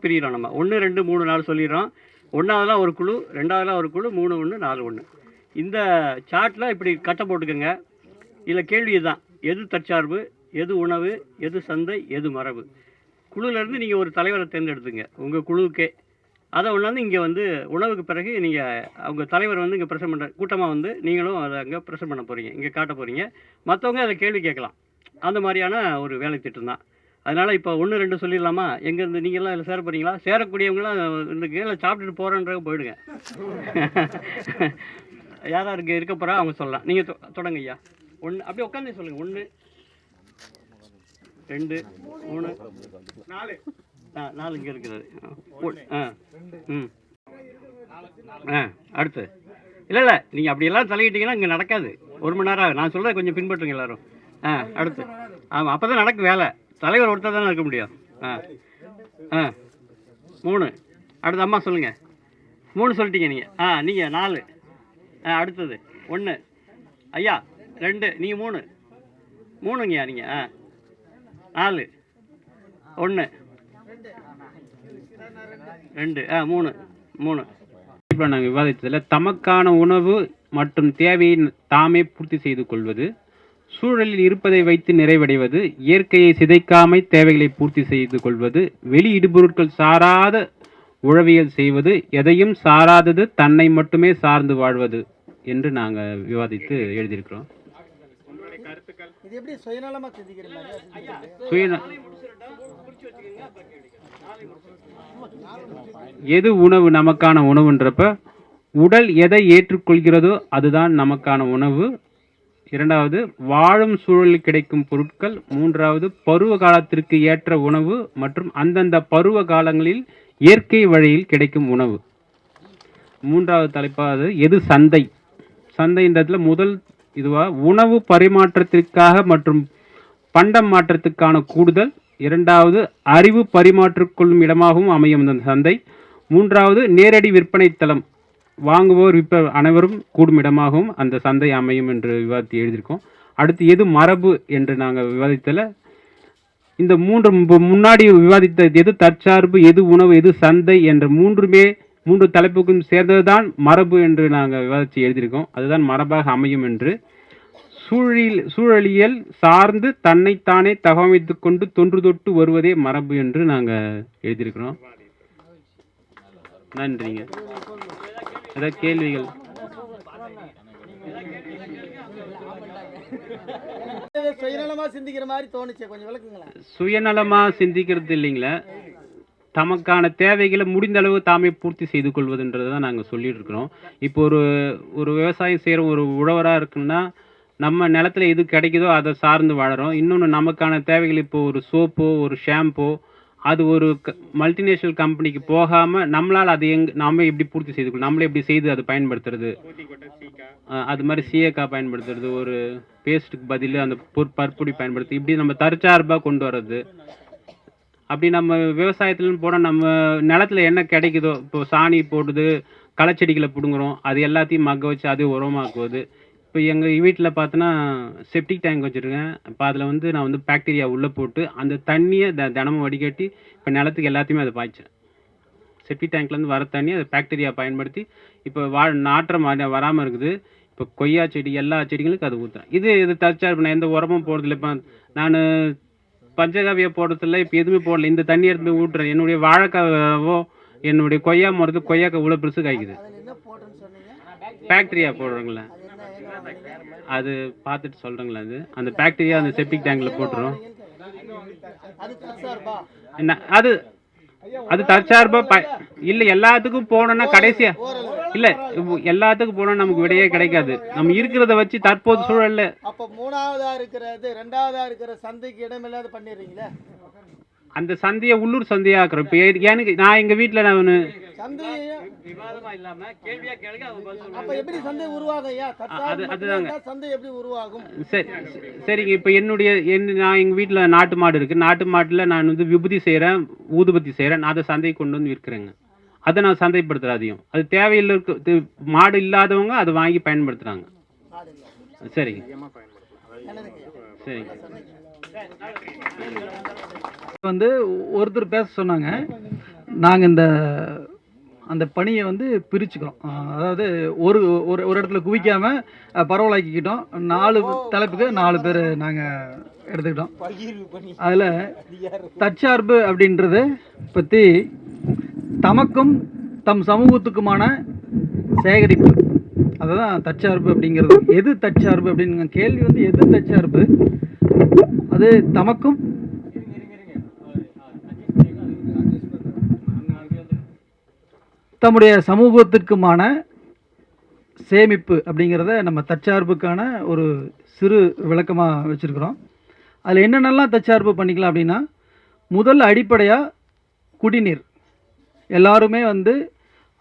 பிரிகிறோம். நம்ம 1 2 3 4 சொல்லிடுறோம். 1வதுலாம் ஒரு குழு, 2வதுலாம் ஒரு குழு, 3 1 4 1. இந்த சார்ட்டில் இப்படி கட்டை போட்டுக்கோங்க. இதில் கேள்வி இதுதான், எது தற்சார்பு, எது உணவு, எது சந்தை, எது மரபு. குழுவிலேருந்து நீங்கள் ஒரு தலைவரை தேர்ந்தெடுத்துங்க உங்கள் குழுவுக்கே. அதை ஒன்றாந்து இங்கே வந்து உணவுக்கு பிறகு நீங்கள் அவங்க தலைவர் வந்து இங்கே ப்ரெசென்ட் பண்ணுற கூட்டமாக வந்து நீங்களும் அதை அங்கே ப்ரெசென்ட் பண்ண போகிறீங்க, இங்கே காட்ட போகிறீங்க. மற்றவங்க அதை கேள்வி கேட்கலாம். அந்த மாதிரியான ஒரு வேலை திட்டம் தான். அதனால் இப்போ 1 2 சொல்லிடலாமா? எங்கேருந்து நீங்கள்லாம் இதில் சேர போகிறீங்களா? சேரக்கூடியவங்களாம் இந்த கேளை சாப்பிட்டுட்டு போகிறேன்றவங்க போயிடுங்க. யாராக இருக்க போகிறா அவங்க சொல்லலாம். நீங்கள் தொடங்க ஐயா. 1 அப்படியே உட்காந்து சொல்லுங்கள். 1 2 3 4 4 இங்கே இருக்கிறது. அடுத்து இல்லை நீங்கள் அப்படியெல்லாம் தலையிட்டீங்கன்னா இங்கே நடக்காது. 1 மணி நேரம் ஆகும். நான் சொல்கிறத கொஞ்சம் பின்பற்றுங்க எல்லோரும். அடுத்து ஆமாம், அப்போ தான் நடக்கும் வேலை. தலைவர் ஒருத்தர் தானே இருக்க முடியும். 3 அடுத்து அம்மா சொல்லுங்கள். 3 சொல்லிட்டீங்க நீங்கள். நீங்கள் 4. அடுத்தது 1 ஐயா 2 நீங்கள் 3 3ங்கய்யா நீங்கள். 4 1 2 3 3. இப்போ நாங்கள் விவாதித்ததில் தமக்கான உணவு மற்றும் தேவையை தாமே பூர்த்தி செய்து கொள்வது, சூழலில் இருப்பதை வைத்து நிறைவடைவது, இயற்கையை சிதைக்காமை தேவைகளை பூர்த்தி செய்து கொள்வது, வெளி இடுபொருட்கள் சாராத உழவியல் செய்வது, எதையும் சாராதது தன்னை மட்டுமே சார்ந்து வாழ்வது என்று நாங்கள் விவாதித்து எழுதியிருக்கிறோம். எது உணவு நமக்கான உணவுன்றப்ப உடல் எதை ஏற்றுக்கொள்கிறதோ அதுதான் நமக்கான உணவு. 2வது வாழும் சூழலில் கிடைக்கும் பொருட்கள். 3வது பருவ காலத்திற்கு ஏற்ற உணவு மற்றும் அந்தந்த பருவ காலங்களில் இயற்கை வழியில் கிடைக்கும் உணவு. 3வது தலைப்பாவது எது சந்தை. சந்தைன்றதுல முதல் இதுவா உணவு பரிமாற்றத்திற்காக மற்றும் பண்டம் மாற்றத்துக்கான கூடுதல். 2வது அறிவு பரிமாற்றிக்கொள்ளும் இடமாகவும் அமையும் இந்த சந்தை. 3வது நேரடி விற்பனை தளம், வாங்குவோர் விற்ப அனைவரும் கூடும் இடமாகவும் அந்த சந்தை அமையும் என்று விவாதித்து எழுதியிருக்கோம். அடுத்து எது மரபு என்று நாங்கள் விவாதித்தல இந்த 3 முன்னாடி விவாதித்த எது தற்சார்பு, எது உணவு, எது சந்தை என்ற 3 தலைப்புக்கும் சேர்ந்ததுதான் மரபு என்று நாங்கள் விவாதித்து எழுதியிருக்கோம். அதுதான் மரபாக அமையும் என்று. சூழலியல் சார்ந்து தன்னைத்தானே தகவமைத்து கொண்டு தொன்று தொட்டு வருவதே மரபு என்று நாங்கள் எழுதியிருக்கிறோம். நன்றிங்க. ஏதாவது கேள்விகள்? சுயநலமா சிந்திக்கிறது இல்லைங்களா, தமக்கான தேவைகளை முடிந்த அளவு தாமே பூர்த்தி செய்து கொள்வதுன்றது தான் நாங்கள் சொல்லிட்டு இருக்கிறோம். இப்போ ஒரு விவசாயம் செய்கிற ஒரு உழவராக இருக்குன்னா நம்ம நிலத்துல எது கிடைக்குதோ அதை சார்ந்து வாழறோம். இன்னொன்று நமக்கான தேவைகள், இப்போ ஒரு சோப்போ ஒரு ஷாம்போ அது ஒரு மல்டிநேஷனல் கம்பெனிக்கு போகாமல் நம்மளால் அது நாம எப்படி பூர்த்தி செய்து கொள்ளணும், நம்மளே எப்படி செய்து அதை பயன்படுத்துறது. அது மாதிரி சீயக்காய் பயன்படுத்துறது, ஒரு பேஸ்ட்டுக்கு பதில் அந்த பற்பொடி பயன்படுத்தி இப்படி நம்ம தற்சார்பாக கொண்டு வர்றது. அப்படி நம்ம விவசாயத்துலன்னு போனால் நம்ம நிலத்துல என்ன கிடைக்குதோ, இப்போ சாணி போடுது, களைச்செடிகளை பிடுங்குறோம், அது எல்லாத்தையும் மக்க வச்சு அதே உரமாக்குவது. இப்போ எங்கள் வீட்டில் பார்த்தோன்னா செப்டிக் டேங்க் வச்சுருக்கேன். இப்போ அதில் வந்து நான் வந்து பாக்டீரியா உள்ளே போட்டு அந்த தண்ணியை தினமும் வடிகட்டி இப்போ நிலத்துக்கு எல்லாத்தையுமே அதை பாய்ச்சேன். செப்டிக் டேங்க்லேருந்து வர தண்ணி அதை பாக்டீரியா பயன்படுத்தி இப்போ நாற்றம் வராமல் இருக்குது. இப்போ கொய்யா செடி எல்லா செடிகளுக்கும் அது ஊற்றுறேன். இது தற்சார்பு. நான் எந்த உரமும் போடுறதில்ல. இப்போ நான் பஞ்சகாவியா போடுறதில்ல, இப்போ எதுவுமே போடல. இந்த தண்ணி எடுத்து போய் ஊட்டுறேன். என்னுடைய வாழைக்காவோ என்னுடைய கொய்யா மரத்துக்கு கொய்யாக்காய் இவ்வளோ பெருசு காய்க்குது. பாக்டீரியா போடுறோங்களே, அது பார்த்துட்டு சொல்கிறேங்களா. அந்த பாக்டீரியா அந்த செப்டிக் டேங்கில் போட்டுரும். அது தற்சார்பா இல்லை. எல்லாத்துக்கும் போனோன்னா கடைசியா இல்லை, எல்லாத்துக்கும் போனால் நமக்கு விடையே கிடைக்காது. நம்ம இருக்கிறத வச்சு தற்போது சூழல்ல அப்போ 3வதா இருக்கிறது 2வதா இருக்கிற சந்தைக்கு இடமில்லாத பண்ணிடுறீங்களா? அந்த சந்தையை உள்ளூர் சந்தையா இருக்கிறோம். இப்போ எனக்கு நான் எங்கள் வீட்டில் நான் சரிங்க. இப்போ நான் எங்கள் வீட்டில் நாட்டு மாடு இருக்குது. நாட்டு மாட்டில் நான் வந்து விபூதி செய்கிறேன், ஊதுபத்தி செய்கிறேன். அதை சந்தைக்கு கொண்டு வந்து விற்கிறேங்க. அதை நான் சந்தைப்படுத்துகிறதையும் அது தேவையில்லை மாடு இல்லாதவங்க அதை வாங்கி பயன்படுத்துகிறாங்க. சரிங்க சரிங்க. வந்து ஒருத்தர் பேச சொன்னாங்க. நாங்கள் அந்த பணியை வந்து பிரிச்சுக்கிறோம். அதாவது ஒரு ஒரு ஒரு இடத்துல குவிக்காமல் பரவலாக்கிக்கிட்டோம். 4 தலைப்புக்கு 4 பேர் நாங்கள் எடுத்துக்கிட்டோம். அதில் தற்சார்பு அப்படின்றத பற்றி தமக்கும் தம் சமூகத்துக்குமான சேகரிப்பு, அதுதான் தற்சார்பு அப்படிங்கிறது. எது தற்சார்பு அப்படின்னு கேள்வி வந்து எது தற்சார்பு? அது தமக்கும் தம்முடைய சமூகத்திற்குமான சேமிப்பு அப்படிங்கிறத நம்ம தற்சார்புக்கான ஒரு சிறு விளக்கமாக வச்சுருக்கிறோம். அதில் என்னென்னலாம் தற்சார்பு பண்ணிக்கலாம் அப்படின்னா, முதல் அடிப்படையாக குடிநீர். எல்லாருமே வந்து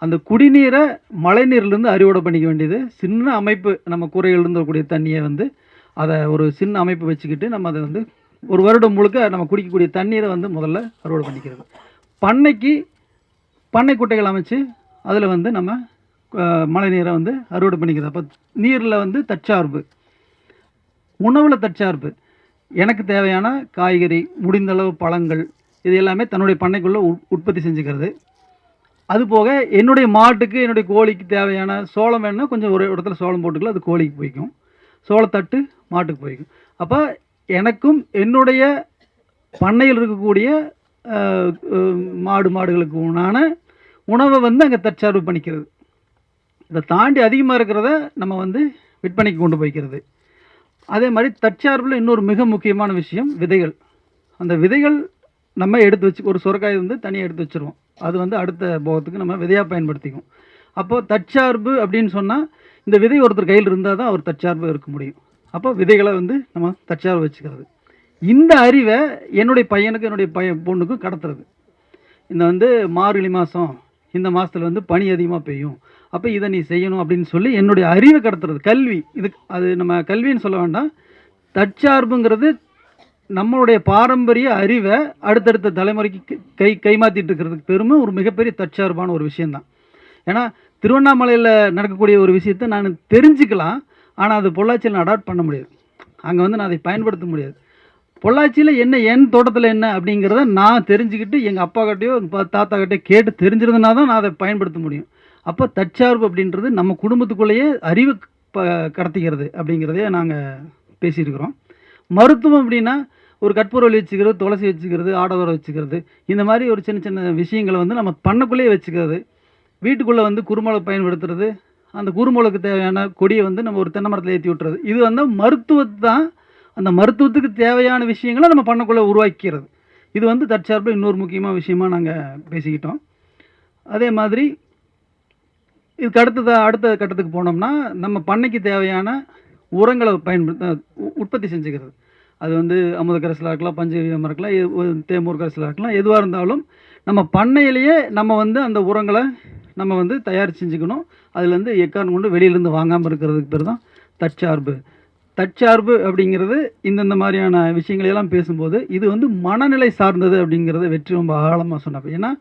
அந்த குடிநீரை மழைநீர்லேருந்து அறுவடை பண்ணிக்க வேண்டியது. சின்ன அமைப்பு, நம்ம கூரையிலிருந்து வரக்கூடிய தண்ணியை வந்து அதை ஒரு சின்ன அமைப்பு வச்சுக்கிட்டு நம்ம அதை வந்து ஒரு வருடம் முழுக்க நம்ம குடிக்கக்கூடிய தண்ணீரை வந்து முதல்ல அறுவடை பண்ணிக்கிறது. பண்ணை குட்டைகள் அமைச்சு அதில் வந்து நம்ம மழை நீரை வந்து அறுவடை பண்ணிக்கிறது. அப்போ நீரில் வந்து தற்சார்பு. உணவில் தற்சார்பு. எனக்கு தேவையான காய்கறி, முடிந்தளவு பழங்கள், இது எல்லாமே தன்னுடைய பண்ணைக்குள்ளே உற்பத்தி செஞ்சுக்கிறது. அதுபோக என்னுடைய மாட்டுக்கு, என்னுடைய கோழிக்கு தேவையான சோளம் வேணுன்னா கொஞ்சம் ஒரு இடத்துல சோளம் போட்டுக்கலாம், அது கோழிக்கு போய்க்கும். சோளத்தட்டு மாட்டுக்கு போய்க்கும். அப்போ எனக்கும் என்னுடைய பண்ணையில் இருக்கக்கூடிய மாடுகளுக்கு உண்டான உணவை வந்து அங்கே தற்சார்பு பண்ணிக்கிறது. இதை தாண்டி அதிகமாக இருக்கிறத நம்ம வந்து விற்பனைக்கு கொண்டு போய்க்கிறது. அதே மாதிரி தற்சார்பில் இன்னொரு மிக முக்கியமான விஷயம் விதைகள். அந்த விதைகள் நம்ம எடுத்து வச்சு, ஒரு சுரக்காய் வந்து தனியாக எடுத்து வச்சுருவோம், அது வந்து அடுத்த போகத்துக்கு நம்ம விதையாக பயன்படுத்திக்கும். அப்போது தற்சார்பு அப்படின்னு சொன்னால் இந்த விதை ஒருத்தர் கையில் இருந்தால் தான் அவர் தற்சார்பு இருக்க முடியும். அப்போ விதைகளை வந்து நம்ம தற்சார்பு வச்சுக்கிறது. இந்த அறிவை என்னுடைய பையனுக்கு, என்னுடைய பொண்ணுக்கும் கடத்துறது. இந்த வந்து மார்கழி மாதம், இந்த மாதத்தில் வந்து பனி அதிகமாக பெய்யும், அப்போ இதை நீ செய்யணும் அப்படின்னு சொல்லி என்னுடைய அறிவை கடத்துறது. கல்வி, இதுக்கு அது நம்ம கல்வின்னு சொல்ல வேண்டாம். தற்சார்புங்கிறது நம்மளுடைய பாரம்பரிய அறிவை அடுத்தடுத்த தலைமுறைக்கு கைமாற்றிட்டு இருக்கிறதுக்கு பெருமை ஒரு மிகப்பெரிய தற்சார்பான ஒரு விஷயந்தான். ஏன்னா திருவண்ணாமலையில் நடக்கக்கூடிய ஒரு விஷயத்தை நான் தெரிஞ்சுக்கலாம், ஆனால் அது பொள்ளாச்சியில் நான் அடாப்ட் பண்ண முடியாது. அங்கே வந்து நான் அதை பயன்படுத்த முடியாது. பொள்ளாச்சியில் என்ன, என் தோட்டத்தில் என்ன அப்படிங்கிறத நான் தெரிஞ்சுக்கிட்டு எங்கள் அப்பா கிட்டேயோ தாத்தா கிட்டேயோ கேட்டு தெரிஞ்சிருந்தனா தான் நான் அதை பயன்படுத்த முடியும். அப்போ தற்சார்பு அப்படின்றது நம்ம குடும்பத்துக்குள்ளேயே அறிவு கடத்திக்கிறது அப்படிங்கிறதையே நாங்கள் பேசியிருக்கிறோம். மருத்துவம் அப்படின்னா ஒரு கற்பூரவள்ளி வச்சுக்கிறது, துளசி வச்சுக்கிறது, ஆடவரை வச்சுக்கிறது, இந்த மாதிரி ஒரு சின்ன சின்ன விஷயங்களை வந்து நம்ம பண்ணக்குள்ளேயே வச்சுக்கிறது. வீட்டுக்குள்ளே வந்து குறுமலை பயன்படுத்துறது, அந்த குறுமலுக்கு தேவையான கொடியை வந்து நம்ம ஒரு தென்னை மரத்தில் ஏற்றி விட்டுறது. இது வந்து மருத்துவத்தை தான், அந்த மருத்துவத்துக்கு தேவையான விஷயங்களை நம்ம பண்ணக்குள்ளே உருவாக்கிறது. இது வந்து தற்சார்பு இன்னொரு முக்கியமான விஷயமாக நாங்கள் பேசிக்கிட்டோம். அதே மாதிரி இதுக்கு அடுத்த கட்டத்துக்கு போனோம்னா நம்ம பண்ணைக்கு தேவையான உரங்களை உற்பத்தி செஞ்சுக்கிறது. அது வந்து அமுத கரைசலாக இருக்கலாம், பஞ்சகவியமாக இருக்கலாம், தேமூர் கரைசலாக இருக்கலாம், எதுவாக இருந்தாலும் நம்ம பண்ணையிலேயே நம்ம வந்து அந்த உரங்களை நம்ம வந்து தயார் செஞ்சுக்கணும். அதுலேருந்து எக்காரணம் கொண்டு வெளியிலேருந்து வாங்காமல் இருக்கிறதுக்கு பேர் தான் தற்சார்பு. தற்சார்பு அப்படிங்கிறது இந்த மாதிரியான விஷயங்களையெல்லாம் பேசும்போது இது வந்து மனநிலை சார்ந்தது அப்படிங்கிறத வெற்றி ரொம்ப ஆழமாக சொன்னப்போ. ஏன்னா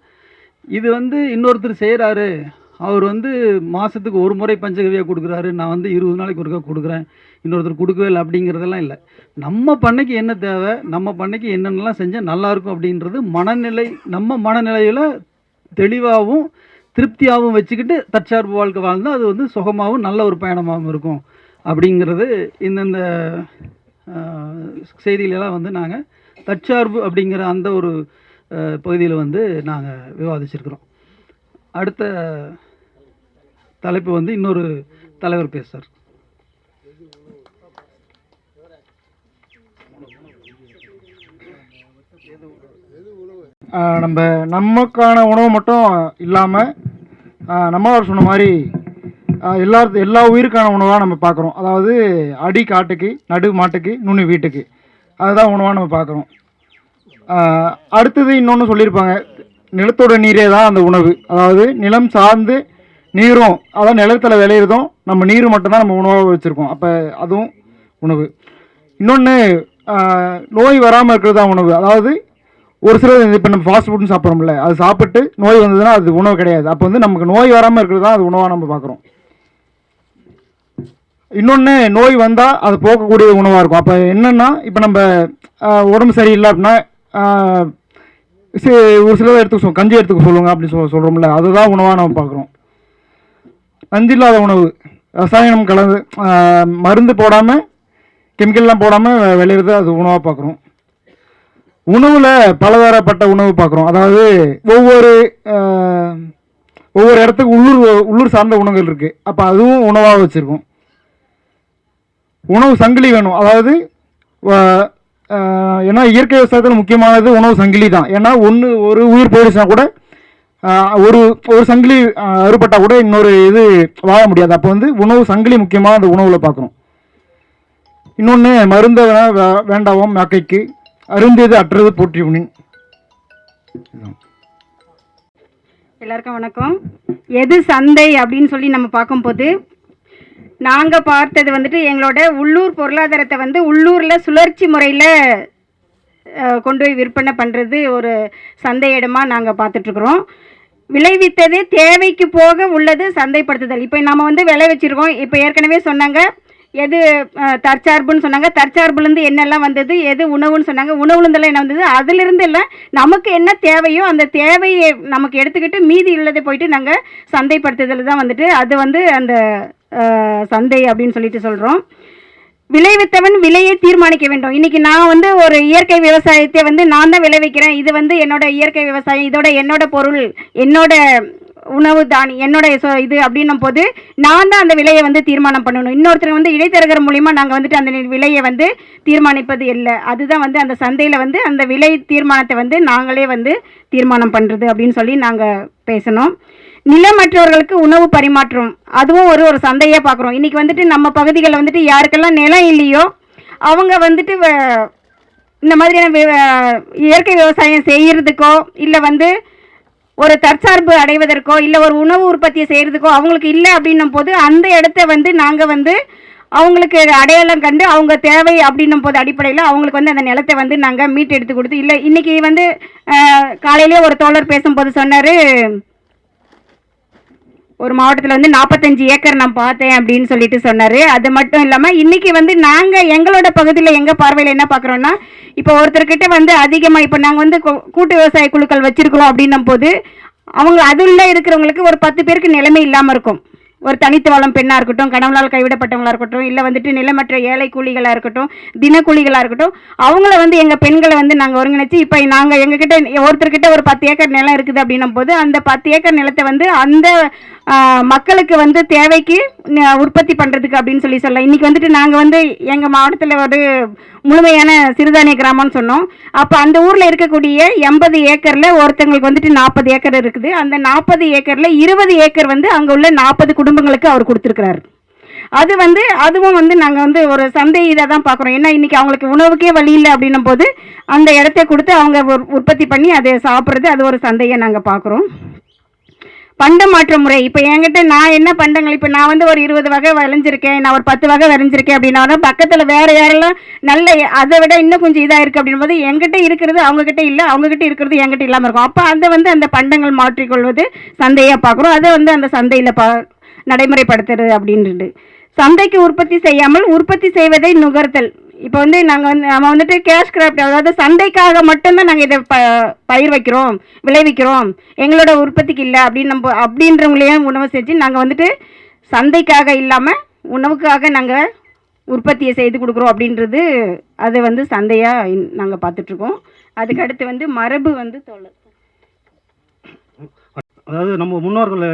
இது வந்து இன்னொருத்தர் செய்கிறாரு, அவர் வந்து மாதத்துக்கு ஒரு முறை பஞ்சகவியாக கொடுக்குறாரு, நான் வந்து 20 நாளைக்கு ஒருக்கா கொடுக்குறேன், இன்னொருத்தர் கொடுக்கவே இல்லை அப்படிங்கிறதெல்லாம் இல்லை. நம்ம பண்ணைக்கு என்ன தேவை, நம்ம பண்ணைக்கு என்னென்னலாம் செஞ்சால் நல்லாயிருக்கும் அப்படின்றது மனநிலை, நம்ம மனநிலையில் தெளிவாகவும் திருப்தியாகவும் வச்சுக்கிட்டு தற்சார்பு வாழ்க்கை வாழ்ந்தால் அது வந்து சுகமாகவும் நல்ல ஒரு பயணமாகவும் இருக்கும் அப்படிங்கிறது இந்த செய்திகளெல்லாம் வந்து நாங்கள் தற்சார்பு அப்படிங்கிற அந்த ஒரு பகுதியில் வந்து நாங்கள் விவாதிச்சிருக்கிறோம். அடுத்த தலைப்பு வந்து இன்னொரு தலைவர் பேசுகிறார். நமக்கான உணவு மட்டும் இல்லாமல் நம்மளார் சொன்ன மாதிரி எல்லா உயிருக்கான உணவாக நம்ம பார்க்குறோம். அதாவது அடி காட்டுக்கு, நடு மாட்டுக்கு, நுனி வீட்டுக்கு, அதுதான் உணவாக நம்ம பார்க்குறோம். அடுத்தது இன்னொன்று சொல்லியிருப்பாங்க, நிலத்தோட நீரே தான் அந்த உணவு. அதாவது நிலம் சார்ந்து நீரும், அதாவது நிலத்தில் விளையிறதும் நம்ம நீர் மட்டும்தான் நம்ம உணவாக வச்சுருக்கோம். அப்போ அதுவும் உணவு. இன்னொன்று நோய் வராமல் இருக்கிறது தான் உணவு. அதாவது ஒரு சிலர் இப்போ நம்ம ஃபாஸ்ட் ஃபுட்னு சாப்பிட்றோம்ல, அது சாப்பிட்டு நோய் வந்ததுன்னா அது உணவு கிடையாது. அப்போ வந்து நமக்கு நோய் வராமல் இருக்கிறது தான் அது உணவாக நம்ம பார்க்குறோம். இன்னொன்று நோய் வந்தால் அது போக்கக்கூடிய உணவாக இருக்கும். அப்போ என்னென்னா, இப்போ நம்ம உடம்பு சரியில்லை அப்படின்னா ஒரு சிலர் எடுத்துக்க கஞ்சி எடுத்துக்க சொல்லுவாங்க அப்படின்னு சொல்கிறோம்ல, அதுதான் உணவாக நம்ம பார்க்குறோம். நஞ்சு இல்லாத உணவு, ரசாயனம் கலந்து மருந்து போடாமல் கெமிக்கல்லாம் போடாமல் விளையிறது, அது உணவாக பார்க்குறோம். உணவில் பலதரப்பட்ட உணவு பார்க்குறோம். அதாவது ஒவ்வொரு இடத்துக்கு உள்ளூர் சார்ந்த உணவுகள் இருக்குது. அப்போ அதுவும் உணவாக வச்சுருக்கோம். உணவு சங்கிலி வேணும். அதாவது ஏன்னா இயற்கை விவசாயத்தில் முக்கியமானது உணவு சங்கிலி தான். ஏன்னா ஒரு உயிர் போயிடுச்சுன்னா கூட ஒரு சங்கிலி அறுபட்டால் கூட இன்னொரு இது வாழ முடியாது. அப்போ உணவு சங்கிலி முக்கியமாக அந்த உணவில் பார்க்குறோம். இன்னொன்று மருந்த வேண்டாவும் மேக்கைக்கு அருந்தியது அற்றது போற்றி உணின். எல்லாருக்கும் வணக்கம். எது சந்தை அப்படின்னு சொல்லி நம்ம பார்க்கும்போது நாங்கள் பார்த்தது எங்களோட உள்ளூர் பொருளாதாரத்தை உள்ளூரில் சுழற்சி முறையில் கொண்டு போய் விற்பனை பண்ணுறது ஒரு சந்தை இடமாக நாங்கள் பார்த்துட்ருக்குறோம். விளைவித்தது தேவைக்கு போக உள்ளது சந்தைப்படுத்துதல். இப்போ நம்ம விளை வச்சுருக்கோம். இப்போ ஏற்கனவே சொன்னாங்க எது தற்சார்புன்னு சொன்னாங்க. தற்சார்புலேருந்து என்னெல்லாம் வந்தது, எது உணவுன்னு சொன்னாங்க. உணவுலேருந்தெல்லாம் என்ன வந்தது, அதிலிருந்து எல்லாம் நமக்கு என்ன தேவையோ அந்த தேவையை நமக்கு எடுத்துக்கிட்டு மீதி உள்ளதை போயிட்டு நாங்கள் சந்தைப்படுத்துதல் தான் அது அந்த சந்தை அப்படின்னு சொல்லிட்டு சொல்கிறோம். விளைவித்தவன் விலையை தீர்மானிக்க வேண்டும். இன்றைக்கி நான் ஒரு இயற்கை விவசாயத்தை நான் தான் விளைவிக்கிறேன், இது என்னோட இயற்கை விவசாயம், இதோட என்னோட பொருள், என்னோட உணவு தானி, என்னோட இது அப்படின்னும் போது நான் தான் அந்த விலையை தீர்மானம் பண்ணணும். இன்னொருத்தர் இடைத்தரகர் மூலிமா நாங்கள் அந்த விலையை தீர்மானிப்பது இல்லை. அதுதான் அந்த சந்தையில் அந்த விலை தீர்மானத்தை நாங்களே தீர்மானம் பண்ணுறது அப்படின்னு சொல்லி நாங்கள் பேசணும். நிலமற்றவர்களுக்கு உணவு பரிமாற்றம், அதுவும் ஒரு சந்தையாக பார்க்குறோம். இன்றைக்கி நம்ம பகுதிகளில் யாருக்கெல்லாம் நிலம் இல்லையோ அவங்க இந்த மாதிரியான இயற்கை விவசாயம் செய்கிறதுக்கோ இல்லை ஒரு தற்சார்பு அடைவதற்கோ இல்லை ஒரு உணவு உற்பத்தியை செய்கிறதுக்கோ அவங்களுக்கு இல்லை அப்படின்னும் போது அந்த இடத்த நாங்கள் அவங்களுக்கு அடையாளம் கண்டு அவங்க தேவை அப்படின்னும் போது அடிப்படையில் அவங்களுக்கு அந்த நிலத்தை நாங்கள் மீட்டு எடுத்து கொடுத்து இல்லை. இன்றைக்கி காலையிலே ஒரு தோழர் பேசும்போது சொன்னார், ஒரு மாவட்டத்தில் 45 ஏக்கர் நான் பார்த்தேன் அப்படின்னு சொல்லிட்டு சொன்னார். அது மட்டும் இல்லாமல் இன்றைக்கி நாங்கள் எங்களோட பகுதியில் எங்கள் பார்வையில் என்ன பார்க்குறோன்னா, இப்போ ஒருத்தர்கிட்ட அதிகமாக இப்போ நாங்கள் கூட்டு விவசாய குழுக்கள் வச்சுருக்கிறோம் அப்படின்னும் போது அவங்க அதுள்ள இருக்கிறவங்களுக்கு ஒரு 10 பேருக்கு நிலைமை இல்லாமல் இருக்கும். ஒரு தனித்து வாழும் பெண்ணாக இருக்கட்டும், கணவனால் கைவிடப்பட்டவங்களாக இருக்கட்டும், இல்லை நிலமற்ற ஏழை கூலிகளாக இருக்கட்டும், தினக்கூலிகளாக இருக்கட்டும், அவங்கள எங்கள் பெண்களை நாங்கள் ஒருங்கிணைச்சு இப்போ நாங்கள் எங்ககிட்ட ஒருத்தர்கிட்ட ஒரு 10 ஏக்கர் நிலம் இருக்குது அப்படின்னும் போது அந்த 10 ஏக்கர் நிலத்தை அந்த மக்களுக்கு தேவைக்கு உற்பத்தி பண்ணுறதுக்கு அப்படின்னு சொல்லலாம். இன்றைக்கி நாங்கள் எங்கள் மாவட்டத்தில் ஒரு முழுமையான சிறுதானிய கிராமம்னு சொன்னோம். அப்போ அந்த ஊரில் இருக்கக்கூடிய 80 ஏக்கரில் ஒருத்தங்களுக்கு 40 ஏக்கர் இருக்குது. அந்த 40 ஏக்கரில் 20 ஏக்கர் அங்கே உள்ள 40 குடும்பங்களுக்கு அவர் கொடுத்துருக்கிறார். அது அதுவும் நாங்கள் ஒரு சந்தை இதை தான் பார்க்குறோம். ஏன்னா இன்றைக்கி அவங்களுக்கு உணவுக்கே வழி இல்லை அப்படின்னும் போது அந்த இடத்த கொடுத்து அவங்க உற்பத்தி பண்ணி அதை சாப்பிட்றது, அது ஒரு சந்தையை நாங்கள் பார்க்குறோம். பண்ட மாற்ற முறை, இப்போ என்கிட்ட நான் என்ன பண்டங்கள், இப்போ நான் ஒரு 20 வகை விளைஞ்சிருக்கேன், நான் ஒரு 10 வகை விளைஞ்சிருக்கேன் அப்படின்னா பக்கத்தில் வேறு யாரெல்லாம் நல்ல அதை விட இன்னும் கொஞ்சம் இதாக இருக்குது அப்படின் போது என்கிட்ட இருக்கிறது அவங்கக்கிட்ட இல்லை, அவங்கக்கிட்ட இருக்கிறது என்கிட்ட இல்லாமல் இருக்கும். அப்போ அதை அந்த பண்டங்கள் மாற்றிக்கொள்வது சந்தையாக பார்க்குறோம். அதை அந்த சந்தையில் நடைமுறைப்படுத்துறது அப்படின்றது. சந்தைக்கு உற்பத்தி செய்யாமல் உற்பத்தி செய்வதை நுகர்த்தல். இப்போ நாங்கள் நம்ம கேஷ் கிராப்ட், அதாவது சந்தைக்காக மட்டும்தான் நாங்கள் இதை பயிர் வைக்கிறோம், விளைவிக்கிறோம், எங்களோட உற்பத்திக்கு இல்லை அப்படின்றவங்களையும் உணவு செஞ்சு நாங்கள் சந்தைக்காக இல்லாமல் உணவுக்காக நாங்கள் உற்பத்தியை செய்து கொடுக்குறோம் அப்படின்றது அது சந்தையாக நாங்கள் பார்த்துட்ருக்கோம். அதுக்கு அடுத்து மரபு தோழர், அதாவது நம்ம முன்னோர்கள்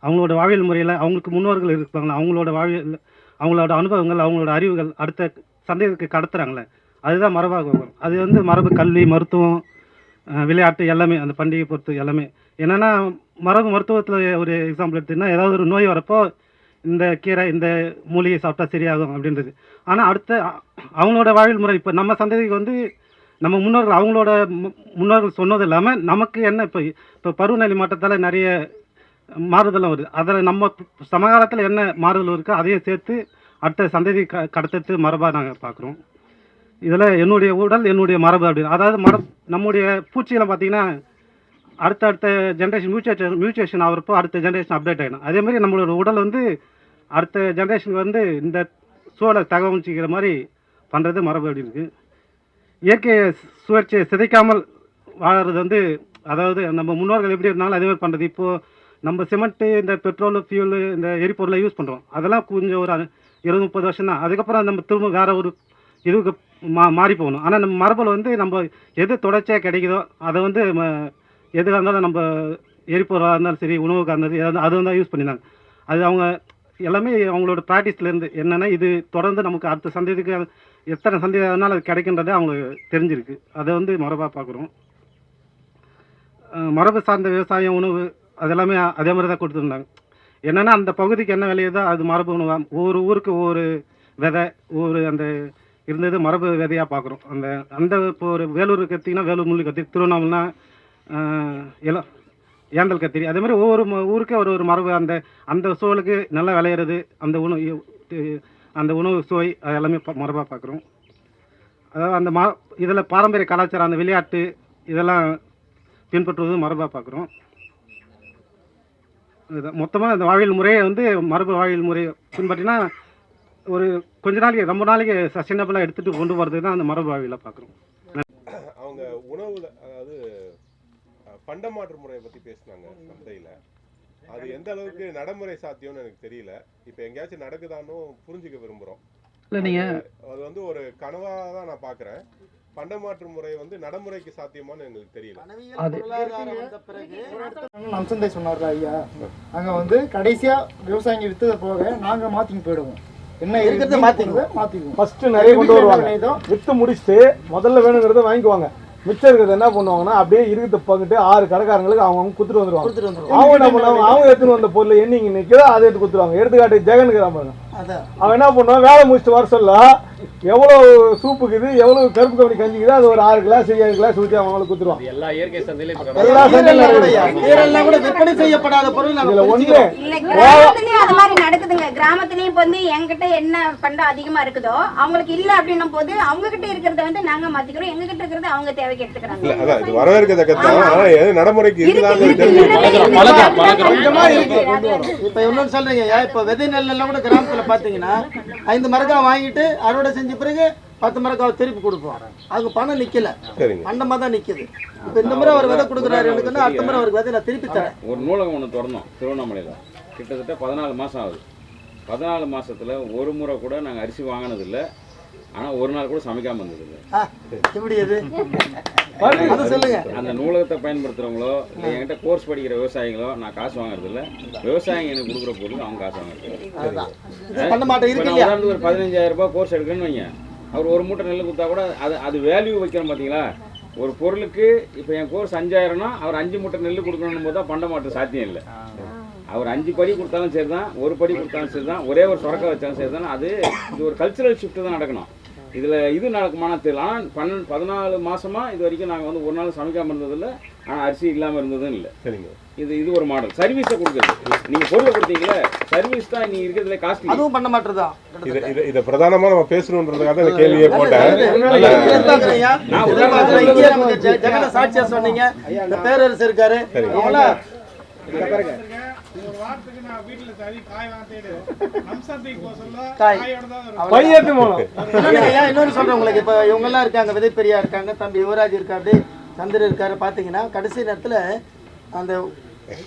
அவங்களோட வாழ்வியல் முறையில் அவங்களுக்கு முன்னோர்கள் இருப்பாங்களே, அவங்களோட வாழ்வியல், அவங்களோட அனுபவங்கள், அவங்களோட அறிவுகள் அடுத்த சந்தைக்கு கடத்துறாங்களே, அதுதான் மரபாக வரும். அது மரபு, கல்வி, மருத்துவம், விளையாட்டு எல்லாமே அந்த பண்டிகை பொறுத்து எல்லாமே. என்னென்னா மரபு மருத்துவத்தில் ஒரு எக்ஸாம்பிள் எடுத்திங்கன்னா, ஏதாவது ஒரு நோய் வரப்போ இந்த கீரை, இந்த மூலிகை சாப்பிட்டா சரியாகும் அப்படின்றது. ஆனால் அடுத்த அவங்களோட வாழ்வியல் முறை இப்போ நம்ம சந்ததிக்கு நம்ம முன்னோர்கள் அவங்களோட முன்னோர்கள் சொன்னது இல்லாமல் நமக்கு என்ன இப்போ பருவநிலை மாற்றத்தால் நிறைய மாறுதலும் வருது. அதில் நம்ம சமகாலத்தில் என்ன மாறுதல் இருக்கோ அதையும் சேர்த்து அடுத்த சந்ததி கடத்துறது மரபாக நாங்கள் பார்க்குறோம். இதில் என்னுடைய உடல் என்னுடைய மரபு அப்படின்னு, அதாவது நம்முடைய பூச்சிகளை பார்த்திங்கன்னா அடுத்த ஜென்ரேஷன் மியூச்சுவேஷன் ஆகிறப்போ அடுத்த ஜென்ரேஷன் அப்டேட் ஆகிடும். அதேமாதிரி நம்மளோட உடல் அடுத்த ஜென்ரேஷனுக்கு இந்த சூழலை தகவலிச்சிக்கிற மாதிரி பண்ணுறது மரபு அப்படி இருக்குது. இயற்கை சுழற்சியை சிதைக்காமல் வாழறது வந்து அதாவது நம்ம முன்னோர்கள் எப்படி இருந்தாலும் அதே மாதிரி பண்ணுறது. இப்போது நம்ம சிமெண்ட்டு, இந்த பெட்ரோலு, ஃபியூலு, இந்த எரிபொருளை யூஸ் பண்ணுறோம். அதெல்லாம் கொஞ்சம் ஒரு 20-30 வருஷம் தான். அதுக்கப்புறம் நம்ம திரும்ப வேறு ஒரு இதுக்கு மாறி போகணும். ஆனால் நம்ம மரபில் வந்து நம்ம எது தொடர்ச்சியாக கிடைக்குதோ அதை வந்து எதுவாக இருந்தாலும் நம்ம எரிபொருளாக இருந்தாலும் சரி, உணவுக்காக இருந்தாலும் ஏதாவது அது வந்து யூஸ் பண்ணியிருந்தாங்க. அது அவங்க எல்லாமே அவங்களோட ப்ராக்டிஸ்லேருந்து என்னென்னா இது தொடர்ந்து நமக்கு அடுத்த சந்ததிக்கு எத்தனை சந்ததி ஆனாலும் அது கிடைக்கின்றதே அவங்களுக்கு தெரிஞ்சிருக்கு. அதை வந்து மரபாக பார்க்குறோம். மரபு சார்ந்த விவசாயம், உணவு அதெல்லாமே அதே மாதிரி தான் கொடுத்துருந்தாங்க. என்னென்னா அந்த பகுதிக்கு என்ன விளையுதோ அது மரபு உணவாக, ஒவ்வொரு ஊருக்கு ஒவ்வொரு விதை, ஒவ்வொரு அந்த இருந்தது மரபு விதையாக பார்க்குறோம். அந்த இப்போ ஒரு வேலூருக்கு எடுத்திங்கன்னா வேலூர் முள்ளு கத்திரி, திருவண்ணாமலைனா எல்லாம் ஏந்தல் கத்திரி, அதே மாதிரி ஒவ்வொரு ஊருக்கே ஒரு மரபு, அந்த சூழலுக்கு நல்லா விளையிறது, அந்த உணவு சுவை அது எல்லாமே மரபாக பார்க்குறோம். அதாவது அந்த இதில் பாரம்பரிய கலாச்சாரம், அந்த விளையாட்டு இதெல்லாம் பின்பற்றுவது மரபாக பார்க்குறோம். இதுதான் மொத்தமாக இந்த வாழ்வியல் முறையை வந்து மரபு வாழ்வியல் முறையை பின்பற்றினா ஒரு கொஞ்ச நாளைக்கு ரொம்ப நாளைக்கு சஸ்டைனபிளாக எடுத்துகிட்டு கொண்டு வரதுக்கு தான் அந்த மரபு வாழ்வியலை பார்க்குறோம். அவங்க உணவுல அதாவது பண்டமாற்று முறையை பற்றி பேசினாங்க சந்தையில். அது எந்த அளவுக்கு நடைமுறை சாத்தியம்னு எனக்கு தெரியல. இப்போ எங்கேயாச்சும் நடக்குதான்னு புரிஞ்சுக்க விரும்புகிறோம். இல்லை நீங்கள் அது வந்து ஒரு கனவாக தான் நான் பார்க்குறேன். பண்டமாற்று முறை வந்து நடைமுறைக்கு சாத்தியமானு எங்களுக்கு தெரியல. நம்சந்தை சொன்னார்ல ஐயா, அங்கே வந்து கடைசியாக விவசாயிங்க விற்றதை போக நாங்கள் மாற்றின்னு போயிடுவோம். என்ன இருக்கிறத மாற்றிக்குவோம். ஃபஸ்ட்டு நிறைய கொண்டு வருவாங்க, விற்று முடிச்சுட்டு முதல்ல வேணுங்கிறத வாங்கிக்குவாங்க. மிச்சம் இருக்கிறது என்ன பண்ணுவாங்கன்னா அப்படியே இருக்கிறத பங்கிட்டு 6 கடைக்காரங்களுக்கு அவங்க கொடுத்துட்டு வந்துருவாங்க. அவங்க என்ன பண்ணுவாங்க, அவங்க எடுத்துன்னு வந்த பொருள் என்னைக்கு நிற்கிறதோ அதை எடுத்து கொடுத்துருவாங்க. எடுத்துக்காட்டு ஜெகனுக்கு பாருங்க, அவன் என்ன பண்ணுவான், வேலை முடிச்சுட்டு வர சொல்ல எவ்வளோ சூப்புக்குது, எவ்வளோ கருப்பு கம்பெனி கஞ்சிக்குது, அது ஒரு 6 கிளாஸ் 7 கிளாஸ் ஊற்றி அவங்களுக்கு கொடுத்துருவாங்க. எல்லா இயற்கை சந்தையிலும் கூட விற்பனை செய்யப்படாத பொருள் இல்ல, கிராமத்துலயும் அது மாதிரி நடக்குதுங்க. கிராமத்துலயும் இப்ப வந்து என்கிட்ட என்ன பண்டம் அதிகமா இருக்குதோ அவங்களுக்கு இல்ல அப்படின்னும் போது அவங்க கிட்ட இருக்கிறத வந்து நாங்க மாத்திக்கிறோம், எங்க கிட்ட இருக்கிறத அவங்க தேவைக்கு எடுத்துக்கிறாங்க. அதான் இது வரவேற்கத்தக்கதான். ஆனா எது நடைமுறைக்கு இருக்குதான்னு இப்ப இன்னொன்னு சொல்றீங்க, இப்ப விதை நெல் எல்லாம் கூட கிராமத்துல பாத்தீங்கன்னா 5 மரக்காய் வாங்கிட்டு அறுவடை செஞ்ச பிறகு 10 மரக்காவை திருப்பி கொடுப்போம். அதுக்கு பணம் நிக்கல, பண்டமா தான் நிக்குது. இப்ப இந்த முறை அவர் விதை கொடுக்குறாரு எனக்குன்னா அடுத்த முறை அவருக்கு விதை நான் திருப்பி தரேன். ஒரு நூலகம் ஒன்று திறந்தோம் திருவண்ணாமலையில், கிட்டத்தட்ட 14 மாதம் ஆகுது. 14 மாசத்துல ஒரு முறை கூட நாங்கள் அரிசி வாங்கினதில்லை. ஆனால் ஒரு நாள் கூட சமைக்காம இருந்ததில்லை. எப்படி அது சொல்லுங்க. அந்த நூலகத்தை பயன்படுத்துகிறவங்களோ இல்லை என்கிட்ட கோர்ஸ் படிக்கிற விவசாயிகளோ நான் காசு வாங்குறதில்ல. விவசாயிங்க எனக்கு கொடுக்குற பொருள் அவங்க காசு வாங்குறது. ஒரு 15,000 ரூபாய் கோர்ஸ் எடுக்கணும்னு வைங்க, அவர் ஒரு மூட்டை நெல் கொடுத்தா கூட அது வேல்யூ வைக்கிறோம் பார்த்தீங்களா. ஒரு பொருளுக்கு இப்போ என் கோர்ஸ் 5,000னா அவர் 5 மூட்டை நெல் கொடுக்கணும் போது தான் பண்ட மாற்றம் சாத்தியம் இல்லை. அவர் 5 படி கொடுத்தாலும் சரி தான், ஒரு படி கொடுத்தாலும் சரி தான், ஒரே ஒரு சொரக்கை வச்சாலும் சரி தான். இது ஒரு கல்ச்சுரல் ஷிஃப்ட் தான் நடக்கணும். இதில் இது நடக்குமானா தெரியல. ஆனால் 14 மாதமாக இது வரைக்கும் நாங்கள் வந்து ஒரு நாள் சமைக்காமல் இருந்ததில்லை. ஆனால் அரிசி இல்லாமல் இருந்ததும் இல்லை. சரிங்க. இது ஒரு மாடல். சர்வீஸை கொடுக்குறது, நீங்கள் பொருளை கொடுத்தீங்களே சர்வீஸ் தான் நீங்கள் இருக்கிறதுல காஸ்ட்லி. அதுவும் பண்ண மாட்டேதான். இதை பிரதானமாக நம்ம பேசணுன்றதுக்காக இந்த கேள்வியை போட்டேன். சாட்சியா சொன்னீங்க, இந்த பேரரசு இருக்காரு. இன்னொன்னு சொல்றேன் உங்களுக்கு, இப்ப இவங்க எல்லாம் இருக்காங்க, விதைப்பெரியா இருக்காங்க, தம்பி யுவராஜ் இருக்காரு, சந்திரன் இருக்காரு. பாத்தீங்கன்னா கடைசி நேரத்துல அந்த